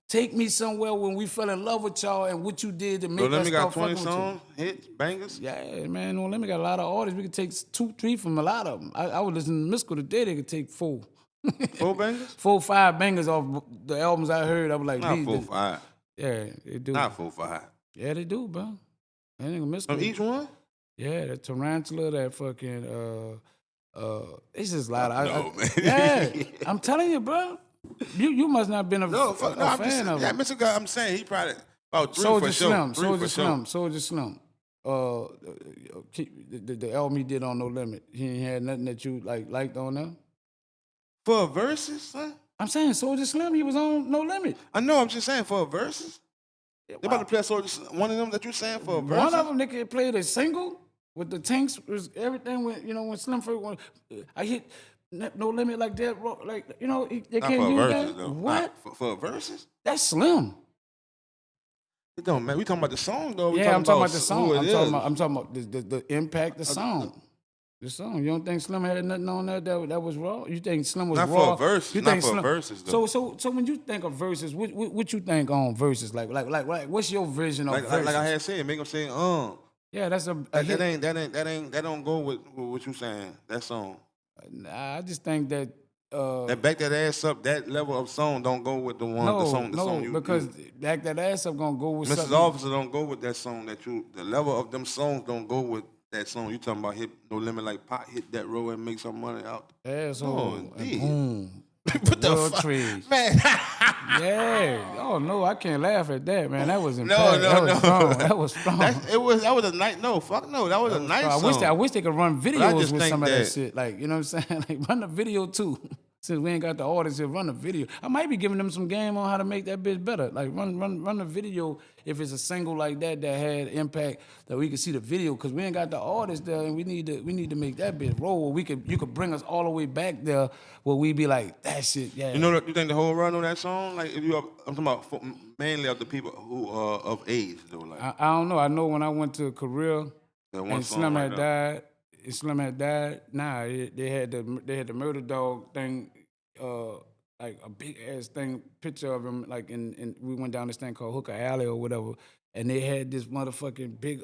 take me somewhere when we fell in love with y'all and what you did to make us start fucking with you. No Limit got 20 songs, hits, bangers. Yeah, man, No Limit got a lot of artists. We could take 2, 3 from a lot of them. I was listening to Mystical today. They could take 4. 4 bangers? 4, 5 bangers off the albums I heard. I was like, not 4, 5. Yeah, they do. Not 4, 5. Yeah, they do, bro. That nigga Mystical. From each one? Yeah, that Tarantula, that fucking it's just a lot of man. Yeah, I'm telling you, bro. You must not have been a fan of him. Yeah, I'm saying he probably about 3 for sure. Soulja Slim. The album he did on No Limit. He ain't had nothing that you liked on there. For a verses, son? I'm saying Soulja Slim, he was on No Limit. I know, I'm just saying for a verses. They about to play one of them that you saying for a verses? One of them, they could play the single with the tanks, was everything when Slim first, I hit No Limit like that, like, they can't use that. Though. What? For verses? That's Slim. It don't matter. We talking about the song though. Yeah, I'm talking about the song. I'm talking about the impact, the song. The song. You don't think Slim had nothing on that was raw? You think Slim was not raw? For verses. Not for verses though. So when you think of verses, what you think on verses? Like what's your vision of verses? Like I had said, make them say Yeah, that's that don't go with what you saying. That song. Nah, I just think that that back that ass up, that level of song don't go with the song you because back that ass up gonna go with Mrs. something. Officer don't go with that song the level of them songs don't go with that song. You talking about hit No Limit like Pot hit that row and make some money out. Asshole. Oh, and boom. What the World fuck? Trade. Man. Yeah. Oh no, I can't laugh at that, man. That was No, impactful. That was no. strong. That was strong. That was a nice. No, fuck no. That was a nice I song. wish they could run I videos just with think some of that that- shit. Like, you know what I'm saying? Like, run a video too. Since we ain't got the artists to run a video, I might be giving them some game on how to make that bitch better. Like, run a video if it's a single like that had impact that we can see the video, because we ain't got the artists there, and we need to make that bitch roll. You could bring us all the way back there where we be like, that shit, yeah. You know, you think the whole run on that song? Like, if I'm talking about mainly of the people who are of age, though. Like, I don't know. I know when I went to Korea that one and song Slim right had there. died. Slim had died. Nah, they had the murder dog thing, like a big ass thing, picture of him. Like in we went down this thing called Hooker Alley or whatever, and they had this motherfucking big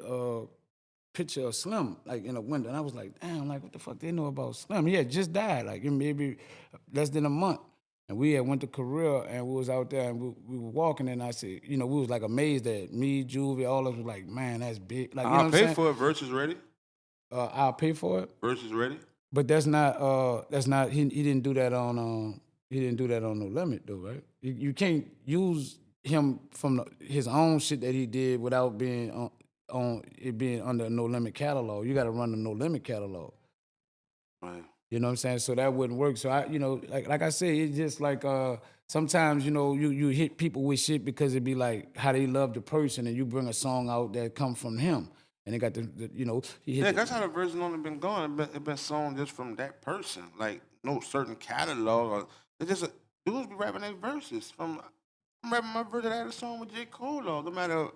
picture of Slim like in a window, and I was like, damn, like what the fuck they know about Slim? He had just died, like in maybe less than a month. And we had went to Korea and we was out there and we were walking, and I said, you know, we was like amazed at me, Juvie, all of us was like, man, that's big. Like, you know what I'm I'll pay saying? for it. Versus ready. I'll pay for it. Versus ready. But that's not he didn't do that on No Limit though, right? You can't use him from his own shit that he did without being on it being under a No Limit catalog. You got to run the No Limit catalog. Right. You know what I'm saying? So that wouldn't work. So I, you know, like I said, it's just like sometimes, you know, you hit people with shit because it be like how they love the person, and you bring a song out that come from him. And they got the you know, he hit Yeah, that's how the version only been going. It been sung just from that person. Like no certain catalog. Or, it's just dudes be rapping their verses. I'm rapping my verse that I had a song with J. Cole on. No matter.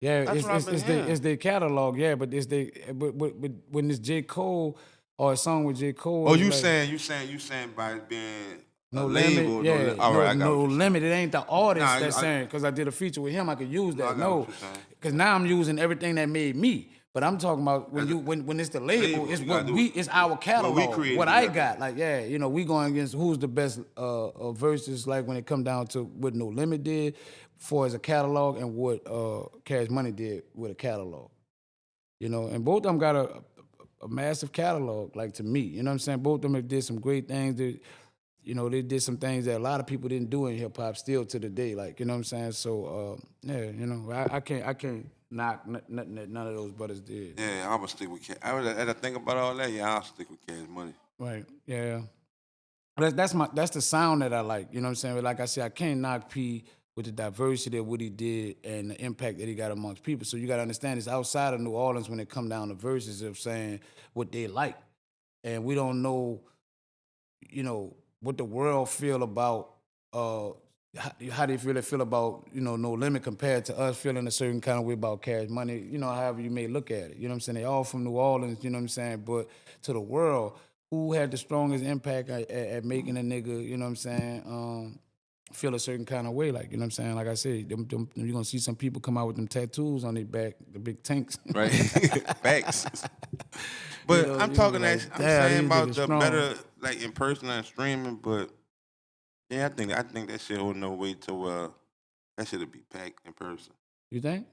yeah, That's what I've been hearing. it's their catalog, yeah, but but when it's J. Cole or a song with J. Cole. Oh, it's you like, saying by it being No a Limit, label. yeah. All right, I got no what you're saying. limit. It ain't the artist Nah, that's saying, because I did a feature with him, I could use No, I that. got No, what you're saying. because now I'm using everything that made me. But I'm talking about when it's the label, label, it's you what gotta do it's our catalog. created, What you I gotta got, like, yeah, you know, we going against who's the best verses, like when it come down to what No Limit did for as a catalog and what Cash Money did with a catalog. You know, and both of them got a massive catalog, like to me. You know what I'm saying? Both of them have did some great things. You know, they did some things that a lot of people didn't do in hip hop still to the day. Like, you know what I'm saying? So yeah, you know, I can't knock nothing that none of those brothers did. Yeah, I would stick with Cash. As I think about all that, yeah, I'll stick with Cash Money. Right. Yeah. That's the sound that I like. You know what I'm saying? But like I said, I can't knock P with the diversity of what he did and the impact that he got amongst people. So you got to understand, it's outside of New Orleans when it come down to verses of saying what they like, and we don't know, you know, what the world feel about. How do you feel about, you know, No Limit compared to us feeling a certain kind of way about Cash Money, you know, however you may look at it. You know what I'm saying? They all from New Orleans, you know what I'm saying? But to the world, who had the strongest impact at making a nigga, you know what I'm saying, feel a certain kind of way? Like, you know what I'm saying? Like I said, you're going to see some people come out with them tattoos on their back, the big tanks. Right. Facts. But You know, I'm you talking be like, I'm damn, saying these about niggas the strong. better, like, in person and streaming, but yeah, I think that shit hold no weight to that shit'll be packed in person. You think?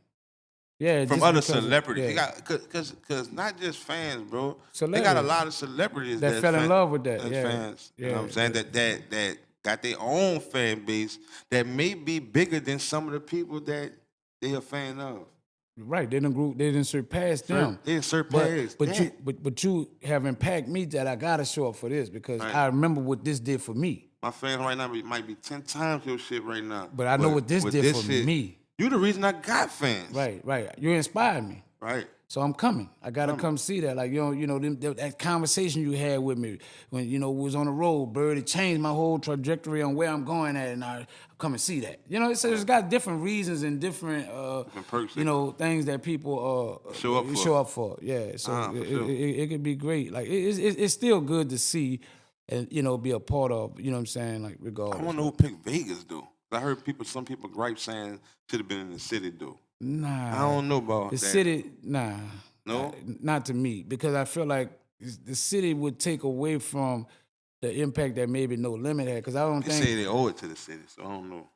Yeah, From just other because of- celebrities. yeah. You got cause not just fans, bro. They got a Celebrities. lot of celebrities That fell in love with that, that's yeah. fans. You know what I'm Yeah, saying? That got their own fan base that may be bigger than some of the people that they a fan of. Right, they didn't surpass them. They surpassed that. But you have impacted me that I gotta show up for this because Right. I remember what this did for me. My fans right now might be 10 times your shit right now. But I know what this with did for shit, me. You the reason I got fans. Right. You inspired me. Right. So I'm coming. I gotta come see that. Like, that conversation you had with me when, we was on the road, Bird, it changed my whole trajectory on where I'm going at, and I come and see that. You know, so it's got different reasons and different perks things that people show up for. Yeah. So for sure. it could be great. Like it's still good to see and be a part of, you know what I'm saying, like regardless. I wonder who picked Vegas though. I heard some people gripe saying should have been in the city though. Nah. I don't know about the that. city, nah. No? Not to me, because I feel like the city would take away from the impact that maybe No Limit had, because I don't They think... say they owe it to the city, so I don't know.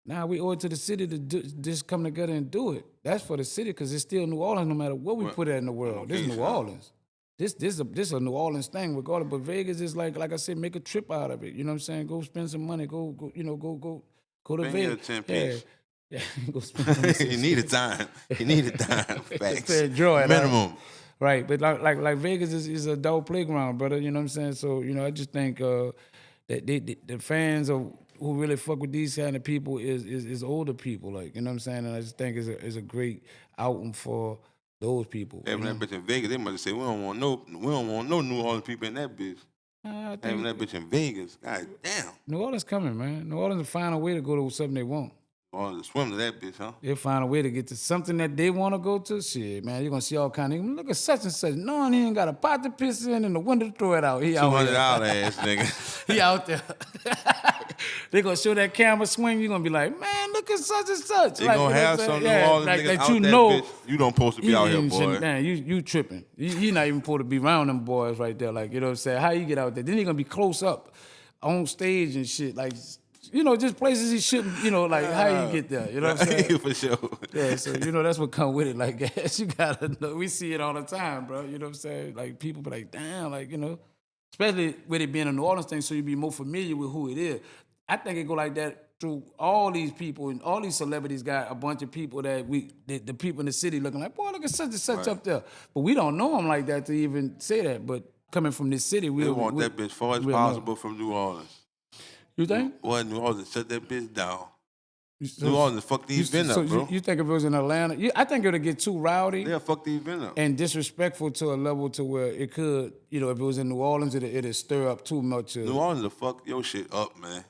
Nah, we owe it to the city to just come together and do it. That's for the city, because it's still New Orleans no matter what we put it in the world. This is New Orleans. this a New Orleans thing, regardless. But Vegas is like I said, make a trip out of it. You know what I'm saying? Go spend some money. Go go to Spend Vegas. your 10 piece. Yeah, go spend some You need a time. You need a time. Facts. enjoy it. Minimum. Right, but like Vegas is a adult playground, brother. You know what I'm saying? So I just think that the fans who really fuck with these kind of people is older people, like, you know what I'm saying? And I just think is a great outing for those people. Having that bitch in Vegas, they must say we don't want no New Orleans people in that bitch. I think Having that bitch in Vegas, god damn. New Orleans coming, man. New Orleans will find a way to go to something they want. New Orleans swim to that bitch, huh? They'll find a way to get to something that they want to go to. Shit, man, you're gonna see all kind of. Look at such and such. No, he ain't got a pot to piss in and the window to throw it out. He out $200 there. ass nigga. He out there. They gonna show that camera swing. You gonna be like, man, look at such and such. They like, gonna have some New Orleans niggas that out you that know. bitch. You don't supposed to be out here, boy. Man, you tripping. You not even supposed to be around them boys right there. Like, you know what I'm saying? How you get out there? Then he gonna be close up on stage and shit. Like, just places he shouldn't, like how you get there. You know what I'm saying? For sure. Yeah, so that's what come with it. Like, you gotta know. We see it all the time, bro. You know what I'm saying? Like, people be like, damn, like, especially with it being a New Orleans thing, so you be more familiar with who it is. I think it go like that through all these people, and all these celebrities got a bunch of people that the people in the city looking like, boy, look at such and such up there. But we don't know them like that to even say that. But coming from this city, They want that bitch far as possible from New Orleans. You think? Well, New Orleans shut that bitch down. New Orleans fuck the event up, bro. You think if it was in Atlanta, I think it'll get too rowdy. Yeah, fuck the event up. And disrespectful to a level to where it could, if it was in New Orleans, it'd stir up too much. New Orleans will fuck your shit up, man.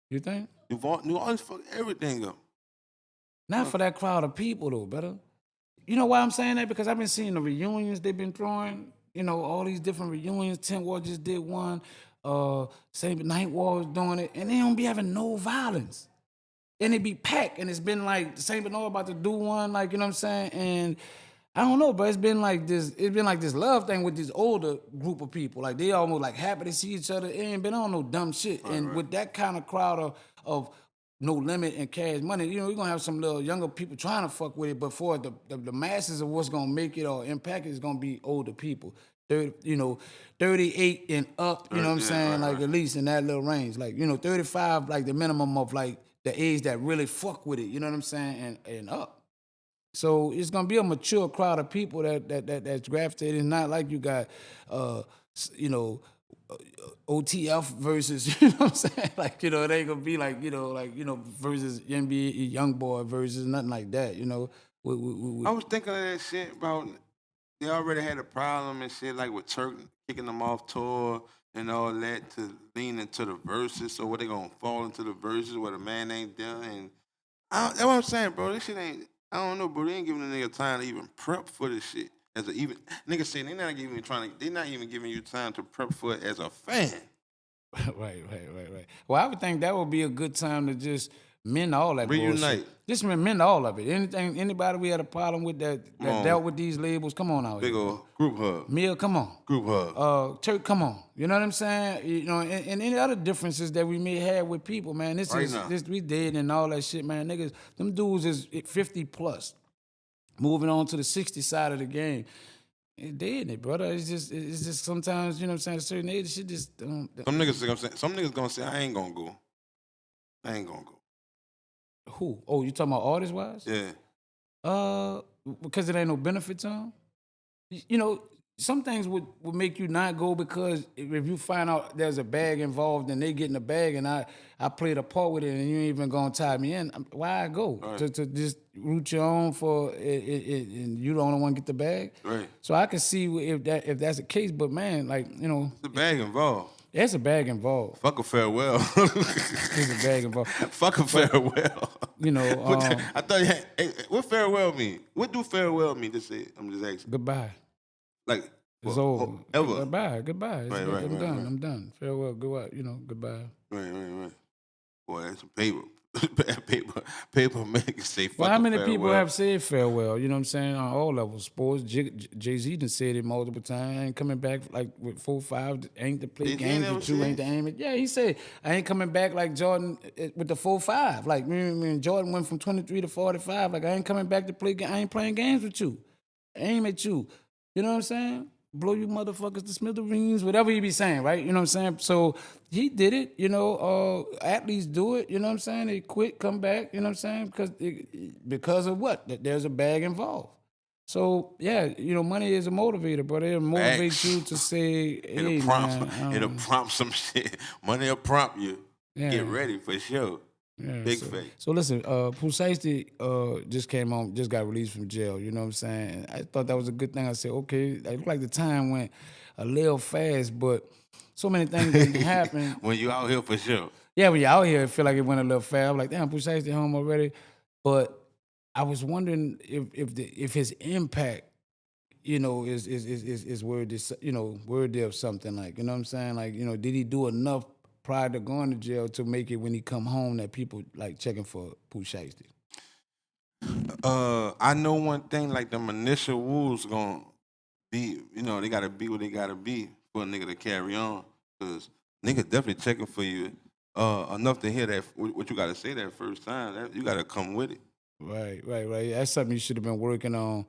You think? New Orleans fuck everything up. Not for that crowd of people, though, brother. You know why I'm saying that? Because I've been seeing the reunions they've been throwing. All these different reunions. 10 War just did one. Same Night War was doing it. And they don't be having no violence. And it be packed. And it's been like, the Saint Bernard about to do one, like, you know what I'm saying? And I don't know, but it's been like this love thing with this older group of people. Like, they almost like happy to see each other. It ain't been on no dumb shit. Right. With that kind of crowd of no limit and cash money, you're gonna have some little younger people trying to fuck with it, but for the masses of what's gonna make it or impact it is gonna be older people. 38 and up, you know what I'm saying? Like, at least in that little range. Like, 35, like the minimum of like the age that really fuck with it, you know what I'm saying? And up. So it's gonna be a mature crowd of people that's gravitated. It's not like you got OTF versus, you know what I'm saying? Like, it ain't gonna be like, versus NBA young boy versus nothing like that, I was thinking of that shit about they already had a problem and shit, like with Turk kicking them off tour and all that to lean into the verses. So what they gonna fall into the verses where the man ain't there? And that's what I'm saying, bro. This shit ain't. I don't know, bro. They ain't giving the nigga time to even prep for this shit. Niggas saying they're not even giving you time to prep for it as a fan. Right. Well, I would think that would be a good time to just mend all that reunite. Bullshit. Just mend all of it. Anybody we had a problem with that dealt with these labels, come on out here. Big old group hug. Mill, come on. Group hug. Turk, come on. You know what I'm saying? And any other differences that we may have with people, man. This we did and all that shit, man. Niggas, them dudes is 50 plus. Moving on to the 60 side of the game. It did it, brother. It's just sometimes, you know what I'm saying, at a certain age, shit just some niggas gonna say, I ain't gonna go. Who? Oh, you talking about artist wise? Yeah. Because it ain't no benefit to them. Some things would make you not go because if you find out there's a bag involved and they get in the bag and I played a part with it and you ain't even gonna tie me in, why I go? Right. To just root your own for it and you the only one get the bag? Right. So I can see if that's the case, but man, like, It's a bag involved. There's a bag involved. Fuck a farewell. There's a bag involved. Fuck a farewell. I thought, what farewell mean? What do farewell mean? Just say, I'm just asking. Goodbye. Like, it's over. Ever. Goodbye. I'm done. Farewell. Go out. Goodbye. Right. Boy, that's some paper. paper make it say fuck. Well, how many farewell. people have said farewell? You know what I'm saying? On all levels. Sports. Jay-Z done said it multiple times. I ain't coming back like with 4-5. Ain't to play games with you. Ain't to aim it. Yeah, he said, I ain't coming back like Jordan with the 4-5. Like, when Jordan went from 23 to 45. Like, I ain't coming back to play. I ain't playing games with you. Aim at you. You know what I'm saying? blow you motherfuckers to smithereens, whatever he be saying, right? You know what I'm saying? So he did it, you know, athletes do it, you know what I'm saying? They quit, come back, you know what I'm saying? Because of what? That there's a bag involved. So yeah, you know, money is a motivator, but it'll motivate Facts. you to say, hey It'll man, prompt some shit. Money will prompt you. Yeah. Get ready for sure. yeah, Big so, fake. so listen, Pooh Shiesty, just came on, just got released from jail. You know what I'm saying? And I thought that was a good thing. I said, okay, it looked like the time went a little fast, but so many things didn't happen. When you out here for sure. Yeah, when you out here, it feel like it went a little fast. I'm like, damn, Pooh Shiesty home already. But I was wondering if his impact, you know, is worthy, you know, worthy of something, like, you know what I'm saying? Like, you know, did he do enough prior to going to jail to make it when he come home that people like checking for Pooh Shiesty? I know one thing, like them initial rules gonna be, you know, they gotta be what they gotta be for a nigga to carry on. Cause nigga definitely checking for you enough to hear that what you gotta say that first time. That, you gotta come with it. Right. That's something you should have been working on,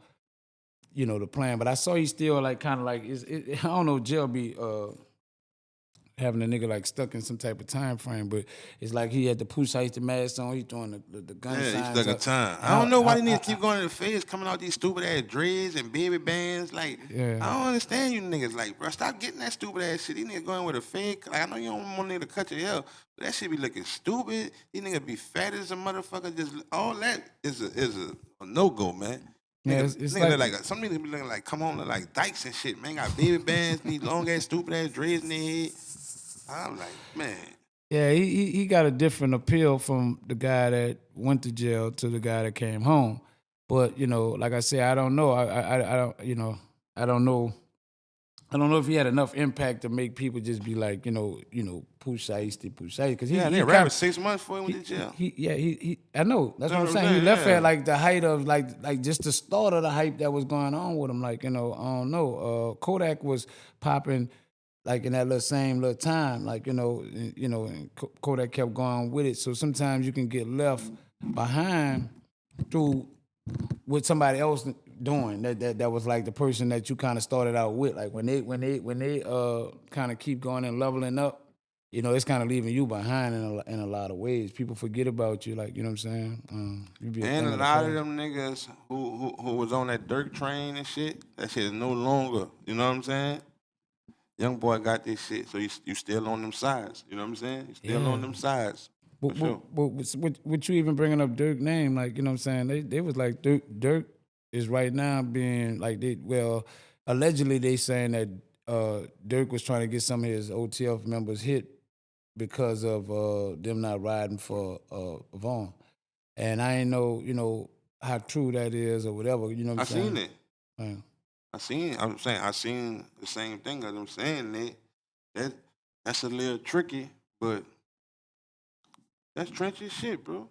you know, the plan. But I saw he still like kind of like, I don't know, jail be having a nigga like stuck in some type of time frame, but it's like he had the Pooh Shiesty mask on, he's throwing the gun Yeah, signs he's stuck in up. time. I don't know why they need to keep going to the face, coming out these stupid ass dreads and baby bands. Like, Yeah. I don't understand you niggas. Like, bro, stop getting that stupid ass shit. These niggas going with a fake. Like, I know you don't want a nigga to cut your hair, but that shit be looking stupid. These niggas be fat as a motherfucker. Just all that is a no go, man. Yeah, Niggas, it's niggas like- look like some niggas be looking like come on, look like dykes and shit, man. Got baby bands, these long ass stupid ass dreads in their head. I'm like, man. Yeah, he got a different appeal from the guy that went to jail to the guy that came home. But, you know, like I said, I don't know. I don't, you know, I don't know. I don't know if he had enough impact to make people just be like, you know, Pooh Shiesty, because Yeah, they rapping 6 months before he went to jail. He I know. That's what I'm what I'm saying. He saying, left yeah. at like the height of like just the start of the hype that was going on with him. Like, you know, I don't know. Kodak was popping like in that same little time. Like, you know, and Kodak kept going with it. So sometimes you can get left behind through what somebody else doing that was like the person that you kind of started out with. Like when they kind of keep going and leveling up, you know, it's kind of leaving you behind in a lot of ways. People forget about you, like, you know what I'm saying? You be And thing a of the lot past. of them niggas who was on that Dirk train and shit, that shit is no longer, you know what I'm saying? Young boy got this shit, so you still on them sides, you know what I'm saying? You still on them sides, for sure. But what you even bringing up Dirk name, like, you know what I'm saying? They was like Dirk is right now being like allegedly they saying that Dirk was trying to get some of his OTF members hit because of them not riding for Vaughn. And I ain't know, you know, how true that is or whatever, you know what I'm I saying? seen it. Yeah. I seen the same thing as I'm saying that's a little tricky, but that's trenches shit, bro.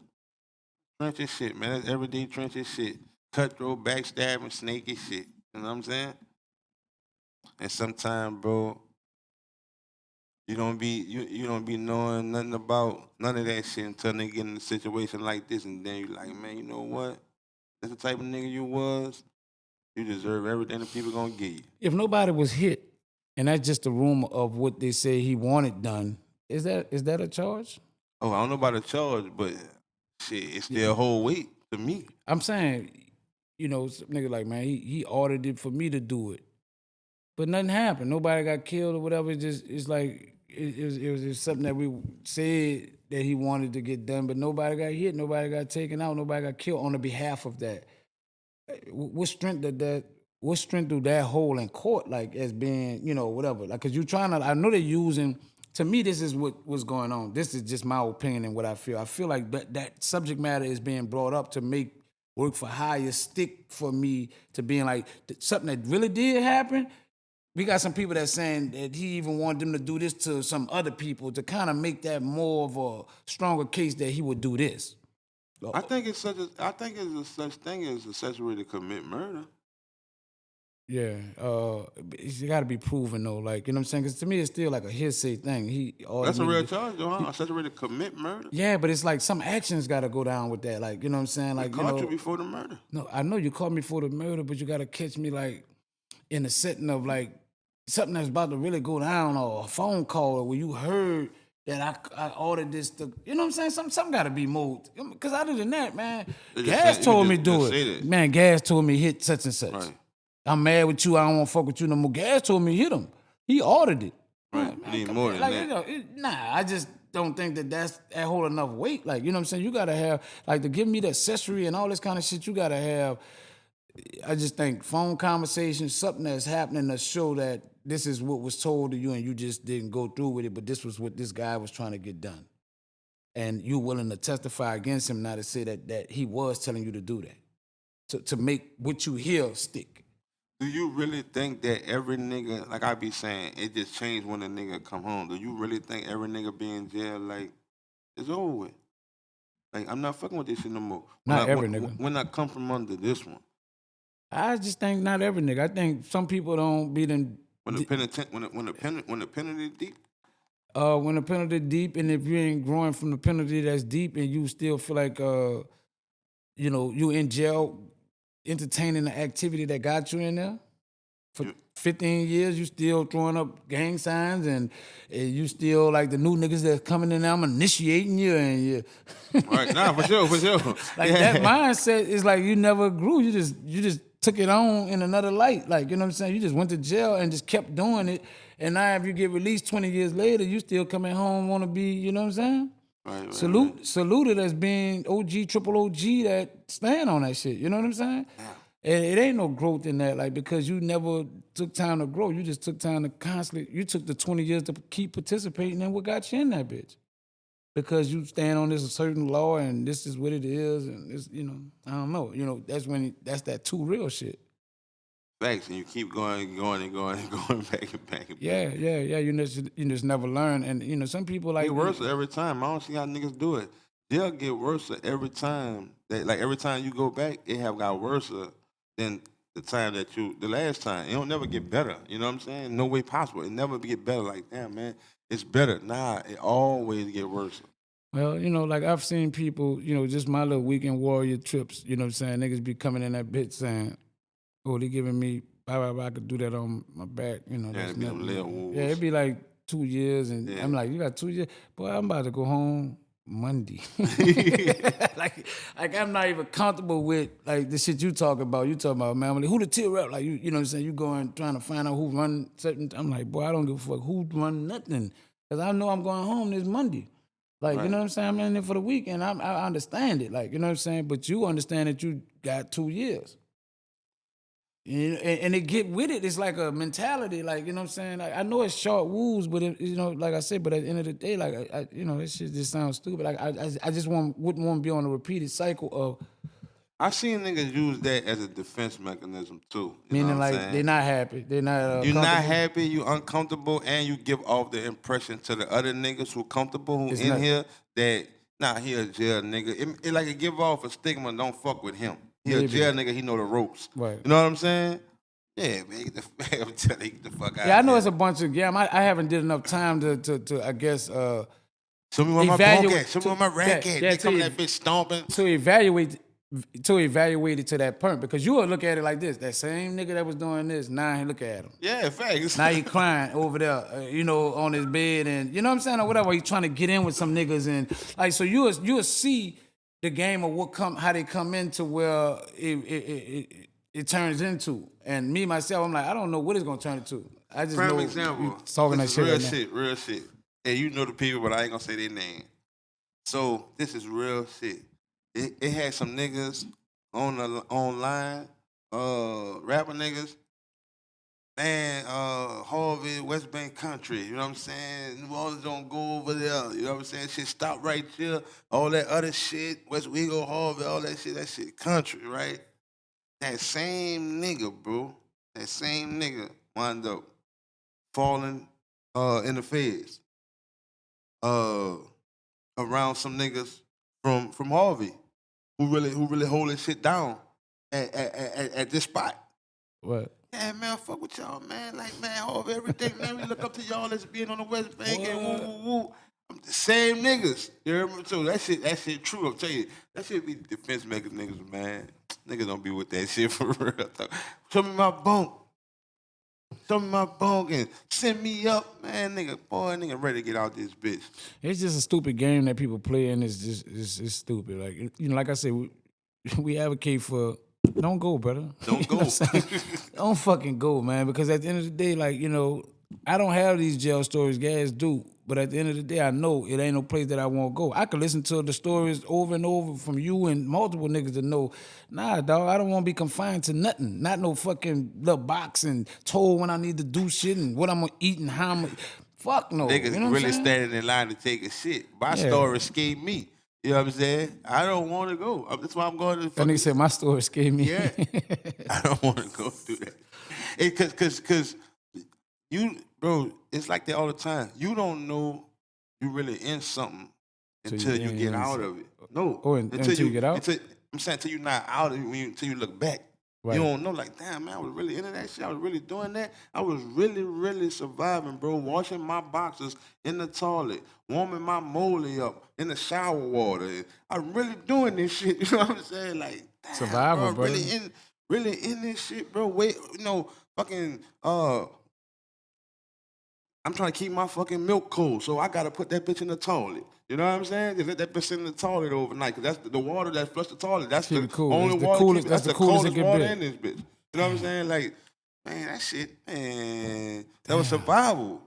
Trenches shit, man. That's everyday trenches shit. Cutthroat, backstabbing, snaky shit. You know what I'm saying? And sometimes, bro, you don't be knowing nothing about none of that shit until they get in a situation like this, and then you like, man, you know what? That's the type of nigga you was. You deserve everything the people gonna give you. If nobody was hit, and that's just a rumor of what they say he wanted done, is that a charge? Oh, I don't know about the charge, but shit, it's still whole weight to me. I'm saying, you know, some nigga like, man, he ordered it for me to do it, but nothing happened. Nobody got killed or whatever. It's like it was something that we said that he wanted to get done, but nobody got hit, nobody got taken out, nobody got killed on the behalf of that. What strength do that hold in court, like, as being, you know, whatever? Like, cause you trying to, I know they're using, to me, this is what's going on. This is just my opinion and what I feel. I feel like that subject matter is being brought up to make work for hire stick for me to being like something that really did happen. We got some people that's saying that he even wanted them to do this to some other people to kind of make that more of a stronger case that he would do this. I think it's such thing as accessory to commit murder. Yeah, it's got to be proven though. Like, you know what I'm saying? Because to me, it's still like a hearsay thing. That's a real charge, though, huh? Accessory to commit murder. Yeah, but it's like some actions got to go down with that. Like, you know what I'm saying? Like, Caught you before the murder. No, I know you caught me for the murder, but you got to catch me like in the setting of like something that's about to really go down, or a phone call, or where you heard that I ordered this, you know what I'm saying? Something got to be moved. Because other than that, man, Gas told me do it. Man, Gas told me hit such and such. Right. I'm mad with you. I don't want to fuck with you no more. Gas told me hit him. He ordered it. Right. Man, need more than like, that. You know, I just don't think that hold enough weight. Like, you know what I'm saying? You got to have, like, to give me the accessory and all this kind of shit, you got to have, I just think phone conversations, something that's happening to show that this is what was told to you and you just didn't go through with it, but this was what this guy was trying to get done. And you willing to testify against him, not to say that he was telling you to do that, to make what you hear stick. Do you really think that every nigga, like I be saying, it just changed when a nigga come home? Do you really think every nigga be in jail, like, it's over with? Like, I'm not fucking with this shit no more. Not every nigga. When I come from under this one. I just think not every nigga. I think some people don't be them. When the penalty deep? When the penalty deep, and if you ain't growing from the penalty that's deep, and you still feel like, you know, you in jail, entertaining the activity that got you in there for 15 years, you still throwing up gang signs, and you still like the new niggas that's coming in there, I'm initiating you, and you. Right, nah, for sure. Like that mindset is like you never grew. You just took it on in another light. Like, you know what I'm saying? You just went to jail and just kept doing it. And now if you get released 20 years later, you still coming home, want to be, you know what I'm saying? Right. Saluted as being OG, triple OG that stand on that shit. You know what I'm saying? Yeah. And it ain't no growth in that, like, because you never took time to grow. You just took time to constantly, you took the 20 years to keep participating in what got you in that bitch. Because you stand on this certain law and this is what it is, and it's, you know, I don't know. You know, that's that too real shit. Facts, and you keep going back and back. Yeah. You just never learn, and you know, some people like get worse every time. I don't see how niggas do it. They'll get worse every time. Like every time you go back, it have got worse than the last time. It don't never get better. You know what I'm saying? No way possible. It never get better. Like, damn, man, it's better. Nah, it always get worse. Well, you know, like I've seen people, you know, just my little weekend warrior trips, you know what I'm saying? Niggas be coming in that bitch saying, oh, they giving me, I could do that on my back, you know. Yeah, that's be them little wolves. Yeah, it'd be like 2 years, and I'm like, you got 2 years? Boy, I'm about to go home Monday. like I'm not even comfortable with like the shit you talking about. You talking about, man, who the tier rep? Like, you know what I'm saying? You going trying to find out who run certain. I'm like, boy, I don't give a fuck who run nothing, because I know I'm going home this Monday. Like, right. You know what I'm saying? I'm in there for the week, and I understand it. Like, you know what I'm saying? But you understand that you got 2 years. And it get with it. It's like a mentality, like, you know what I'm saying? Like, I know it's short woos, but it, you know, like I said, but at the end of the day, like, I you know, this shit just sounds stupid. Like, I just wouldn't want to be on a repeated cycle of. I seen niggas use that as a defense mechanism too. Meaning, like, they're not happy. They're not. You're not happy. You uncomfortable, and you give off the impression to the other niggas who comfortable, who here that he a jail nigga. It like it give off a stigma. Don't fuck with him. He a jail nigga. He know the ropes. Right. You know what I'm saying? Yeah, man. Get the fuck out. Yeah, I know it's a bunch of gam. I haven't did enough time to I guess. Show me where my bunk at. Show me where my rack at. They come that bitch stomping. To evaluate it to that point, because you will look at it like this: that same nigga that was doing this, now he look at him. Yeah, facts. Now he crying over there, you know, on his bed, and you know what I'm saying, or whatever. He trying to get in with some niggas, and like, so you'll see the game of how they come into where it turns into. And me myself, I'm like, I don't know what it's gonna turn into. I just prime know example. Talking that shit. Real shit. And you know the people, but I ain't gonna say their name. So this is real shit. It had some niggas online, rapper niggas, and Harvey, West Bank Country, you know what I'm saying? New Orleans don't go over there, you know what I'm saying? Shit stop right here, all that other shit, West Wego, Harvey, all that shit country, right? That same nigga, bro, wound up falling in the feds around some niggas from Harvey who really holding shit down at this spot. What? Yeah, man, fuck with y'all, man. Like, man, Harvey, everything, man, we look up to y'all as being on the West Bank and woo. The same niggas. You hear me? So that shit true, I'm telling you. That shit be defense mechanisms, niggas, man. Niggas don't be with that shit for real. Show me my bunk. Show me my bone and send me up, man, nigga ready to get out this bitch. It's just a stupid game that people play, and it's stupid. Like like I said, we advocate for don't go, brother. Don't go. Don't fucking go, man. Because at the end of the day, like I don't have these jail stories. Guys do, but at the end of the day, I know it ain't no place that I won't go. I could listen to the stories over and over from you and multiple niggas to know, nah, dog, I don't want to be confined to nothing. Not no fucking little box and told when I need to do shit and what I'm gonna eat and how I'm gonna. Fuck no. Niggas you know really standing in line to take a shit. My story scared me. You know what I'm saying? I don't want to go. That's why I'm going to. That nigga said my story scared me. Yeah, I don't want to go through that. Cause you, bro, it's like that all the time. You don't know you really in something until you get out of it. No, until you get out. I'm saying until you're not out of it. Until you look back. Right. You don't know, like, damn, man, I was really into that shit. I was really doing that. I was really, really surviving, bro. Washing my boxers in the toilet, warming my molly up in the shower water. I'm really doing this shit. You know what I'm saying? Like, damn, survivor, bro. Really in this shit, bro. Wait, fucking, I'm trying to keep my fucking milk cold, so I gotta put that bitch in the toilet. You know what I'm saying? Just let that bitch sit in the toilet overnight, cause that's the water that flush the toilet. That's the only water. That's the coldest water in this bitch. You know what I'm saying? Like, man, that shit, man, that was survival.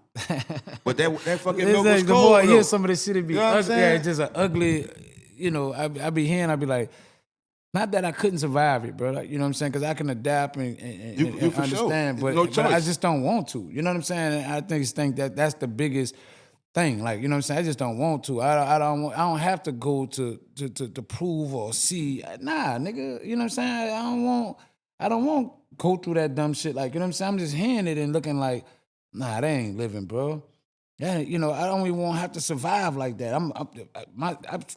But that fucking milk was cold. The more I hear some of this shit, it be ugly. Yeah, it's just an ugly. I be hearing, I be like, not that I couldn't survive it, bro. Like, you know what I'm saying? Because I can adapt and understand, sure. but I just don't want to. You know what I'm saying? And I think that's the biggest thing. Like, you know what I'm saying? I just don't want to. I don't have to go to prove or see. Nah, nigga. You know what I'm saying? I don't want to go through that dumb shit. Like, you know what I'm saying? I'm just hearing it and looking like, nah, they ain't living, bro. Yeah, I don't even want to have to survive like that. I'm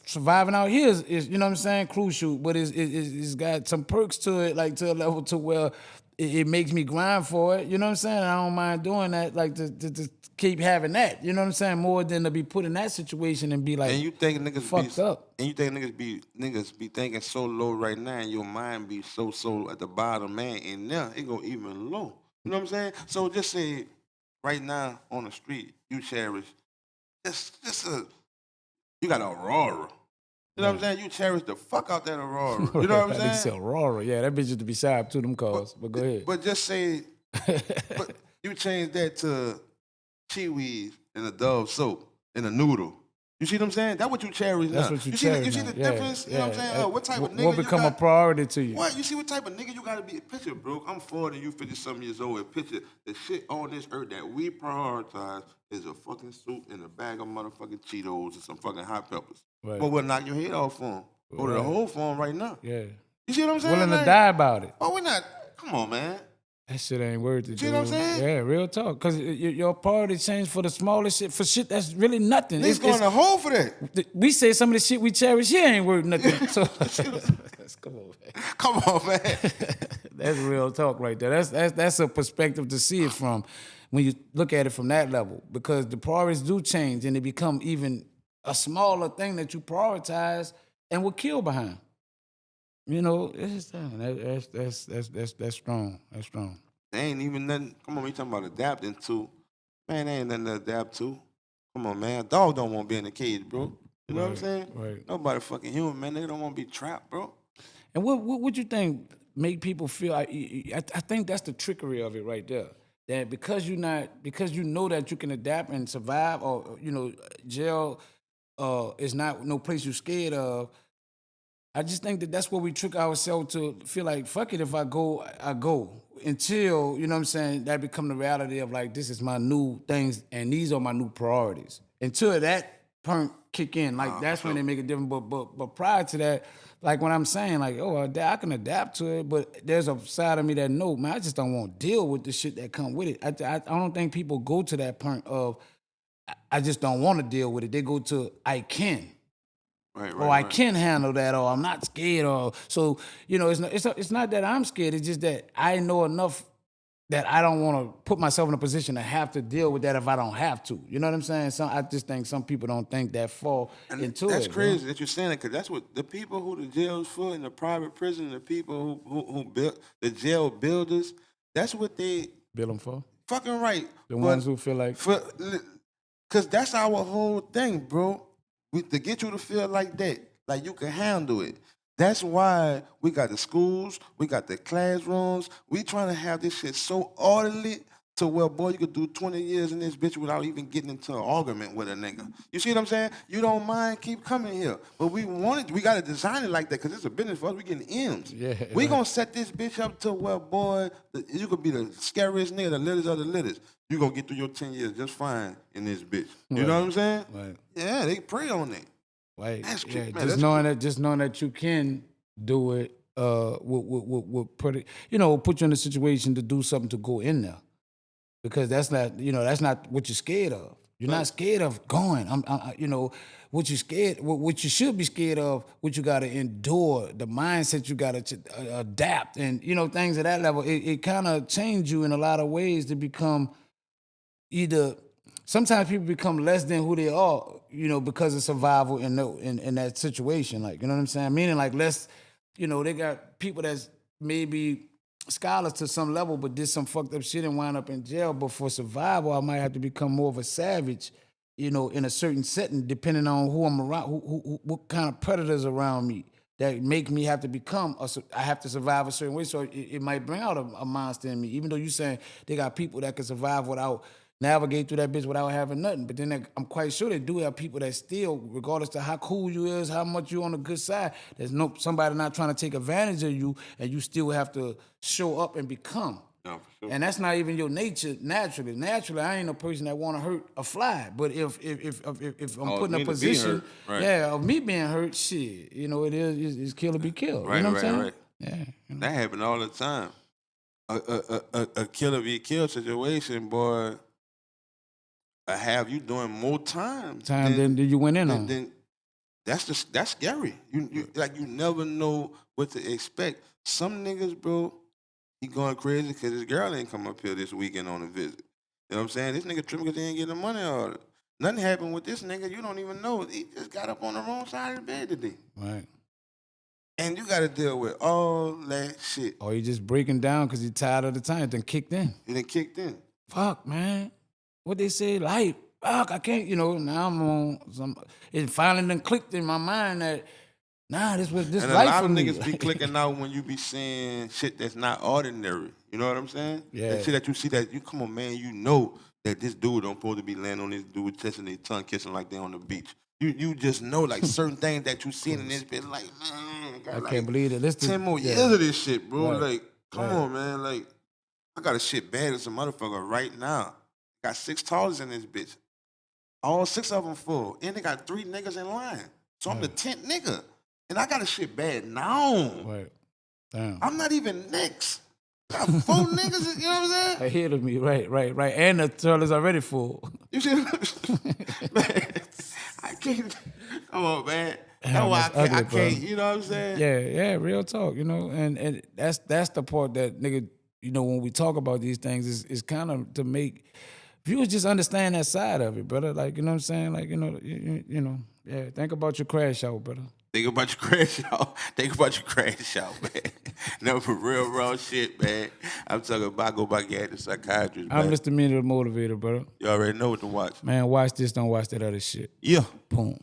surviving out here is you know what I'm saying, crucial, but it's got some perks to it, like to a level to where it makes me grind for it. You know what I'm saying? I don't mind doing that, like to keep having that. You know what I'm saying? More than to be put in that situation and be like, and you think niggas fucked up. And you think niggas be thinking so low right now, and your mind be so at the bottom, man, and now it go even low. You know what I'm saying? So just say, right now on the street, you cherish you got Aurora. You know what I'm saying? You cherish the fuck out that Aurora. You know what I'm saying? Say Aurora, yeah, that bitch used to be sharp to them calls. But go ahead. But just say, but you change that to TUES and a Dove soap and a noodle. You see what I'm saying? That's what you cherish now. That's what you cherish. You see the difference? You know what I'm saying? What type of nigga what become a priority to you? What? You see what type of nigga you gotta be? Picture, bro. I'm 40, you 50-something years old. And picture the shit on this earth that we prioritize is a fucking soup and a bag of motherfucking Cheetos and some fucking hot peppers. Right. But we'll knock your head off for them. Go to the whole for them right now. Yeah. You see what I'm saying? Willing to die about it. Oh, we're not. Come on, man. That shit ain't worth it. You know what I'm saying? Yeah, real talk. Because your priority changed for the smallest shit, for shit that's really nothing. Niggas going to hole for that. We say some of the shit we cherish here ain't worth nothing. So come on, man. Come on, man. That's real talk right there. That's a perspective to see it from when you look at it from that level. Because the priorities do change and they become even a smaller thing that you prioritize and will kill behind. It's that's strong. That's strong. There ain't even nothing. Come on, we talking about adapting to. Man, there ain't nothing to adapt to. Come on, man. A dog don't want to be in the cage, bro. You know what I'm saying? Right. Nobody fucking human, man. They don't want to be trapped, bro. And what you think make people feel? I think that's the trickery of it right there. That because you know that you can adapt and survive, or jail is not no place you're scared of. I just think that's where we trick ourselves to feel like, fuck it, if I go, I go. Until, you know what I'm saying, that become the reality of like, this is my new things and these are my new priorities. Until that point kick in, like that's when they make a difference. But prior to that, like when I'm saying like, I can adapt to it, but there's a side of me that no, man, I just don't want to deal with the shit that come with it. I don't think people go to that point of, I just don't want to deal with it. They go to, I can. Right, I can handle that, or I'm not scared, or so it's not that I'm scared. It's just that I know enough that I don't want to put myself in a position to have to deal with that if I don't have to. You know what I'm saying? I just think some people don't think that fall into that's it. That's crazy that you're saying that, because that's what the people who the jail's for in the private prison, the people who built the jail builders. That's what they build them for. fucking right. The ones who feel like... Because that's our whole thing, bro. To get you to feel like that, like you can handle it. That's why we got the schools, we got the classrooms. We trying to have this shit so orderly to where, boy, you could do 20 years in this bitch without even getting into an argument with a nigga. You see what I'm saying? You don't mind, keep coming here. But we got to design it like that because it's a business for us. We getting M's. Yeah, we going to set this bitch up to where, boy, you could be the scariest nigga, the littest of the littest. You going to get through your 10 years just fine in this bitch. You know what I'm saying? Right. Yeah, they prey on it. Right. That's yeah, man, just knowing that you can do it will put you in a situation to do something to go in there. Because that's not what you're scared of. You're not scared of going. What you scared, what you should be scared of, what you got to endure, the mindset you got to adapt, and things at that level. It kind of changed you in a lot of ways to become either. Sometimes people become less than who they are, because of survival in that situation. Like, you know what I'm saying? Meaning like less. They got people that's maybe scholars to some level, but did some fucked up shit and wind up in jail. But for survival, I might have to become more of a savage, in a certain setting, depending on who I'm around, what kind of predators around me that make me have to become. I have to survive a certain way, so it might bring out a monster in me. Even though you saying they got people that can survive without navigate through that bitch without having nothing. But then I'm quite sure they do have people that still, regardless of how cool you is, how much you on the good side, there's somebody not trying to take advantage of you, and you still have to show up and become. No, for sure. And that's not even your nature naturally. Naturally, I ain't a person that want to hurt a fly. But if I'm put in a position, of me being hurt, shit, it's kill or be killed. Right, you know what I'm saying? right. Yeah. That happen all the time. A kill or be killed situation, boy. Have you doing more time than you went in on. That's scary. You never know what to expect. Some niggas, bro, he going crazy because his girl ain't come up here this weekend on a visit. You know what I'm saying? This nigga tripping because he ain't getting the money order. Nothing happened with this nigga. You don't even know. He just got up on the wrong side of the bed today. Right. And you got to deal with all that shit. Or you just breaking down because you tired of the time. It done kicked in. It done kicked in. Fuck, man. What they say, life. Fuck, I can't, now I'm on some. It finally done clicked in my mind that, this was this and life for me. And a lot of niggas be clicking out when you be saying shit that's not ordinary. You know what I'm saying? Yeah. That shit that you see that, you come on, man, you know that this dude don't supposed to be laying on this dude, testing their tongue, kissing like they on the beach. You just know, like, certain things that you seen in this bitch, like, man, I can't believe it. 10 more years of this shit, bro. Right. Like, come on, man. Like, I got a shit bad as a motherfucker right now. Got 6 tallers in this bitch. All 6 of them full. And they got 3 niggas in line. So I'm the 10th nigga. And I got a shit bad now. Right. Damn. I'm not even next. I got 4 niggas, you know what I'm saying? Ahead of me, right. And the toilet's already full. You see man, I can't. Come on, man. Damn, I ugly, can't, you know what I'm saying? Yeah, real talk, and that's the part that, nigga, when we talk about these things is kind of to make viewers just understand that side of it, brother. Like, you know what I'm saying? Like, yeah, think about your crash out, brother. Think about your crash out. Think about your crash out, man. No, for real, raw shit, man. I'm talking about go back at the psychiatrist, man. I'm Mr. Meaner the Motivator, brother. You already know what to watch. Man, watch this, don't watch that other shit. Yeah. Boom.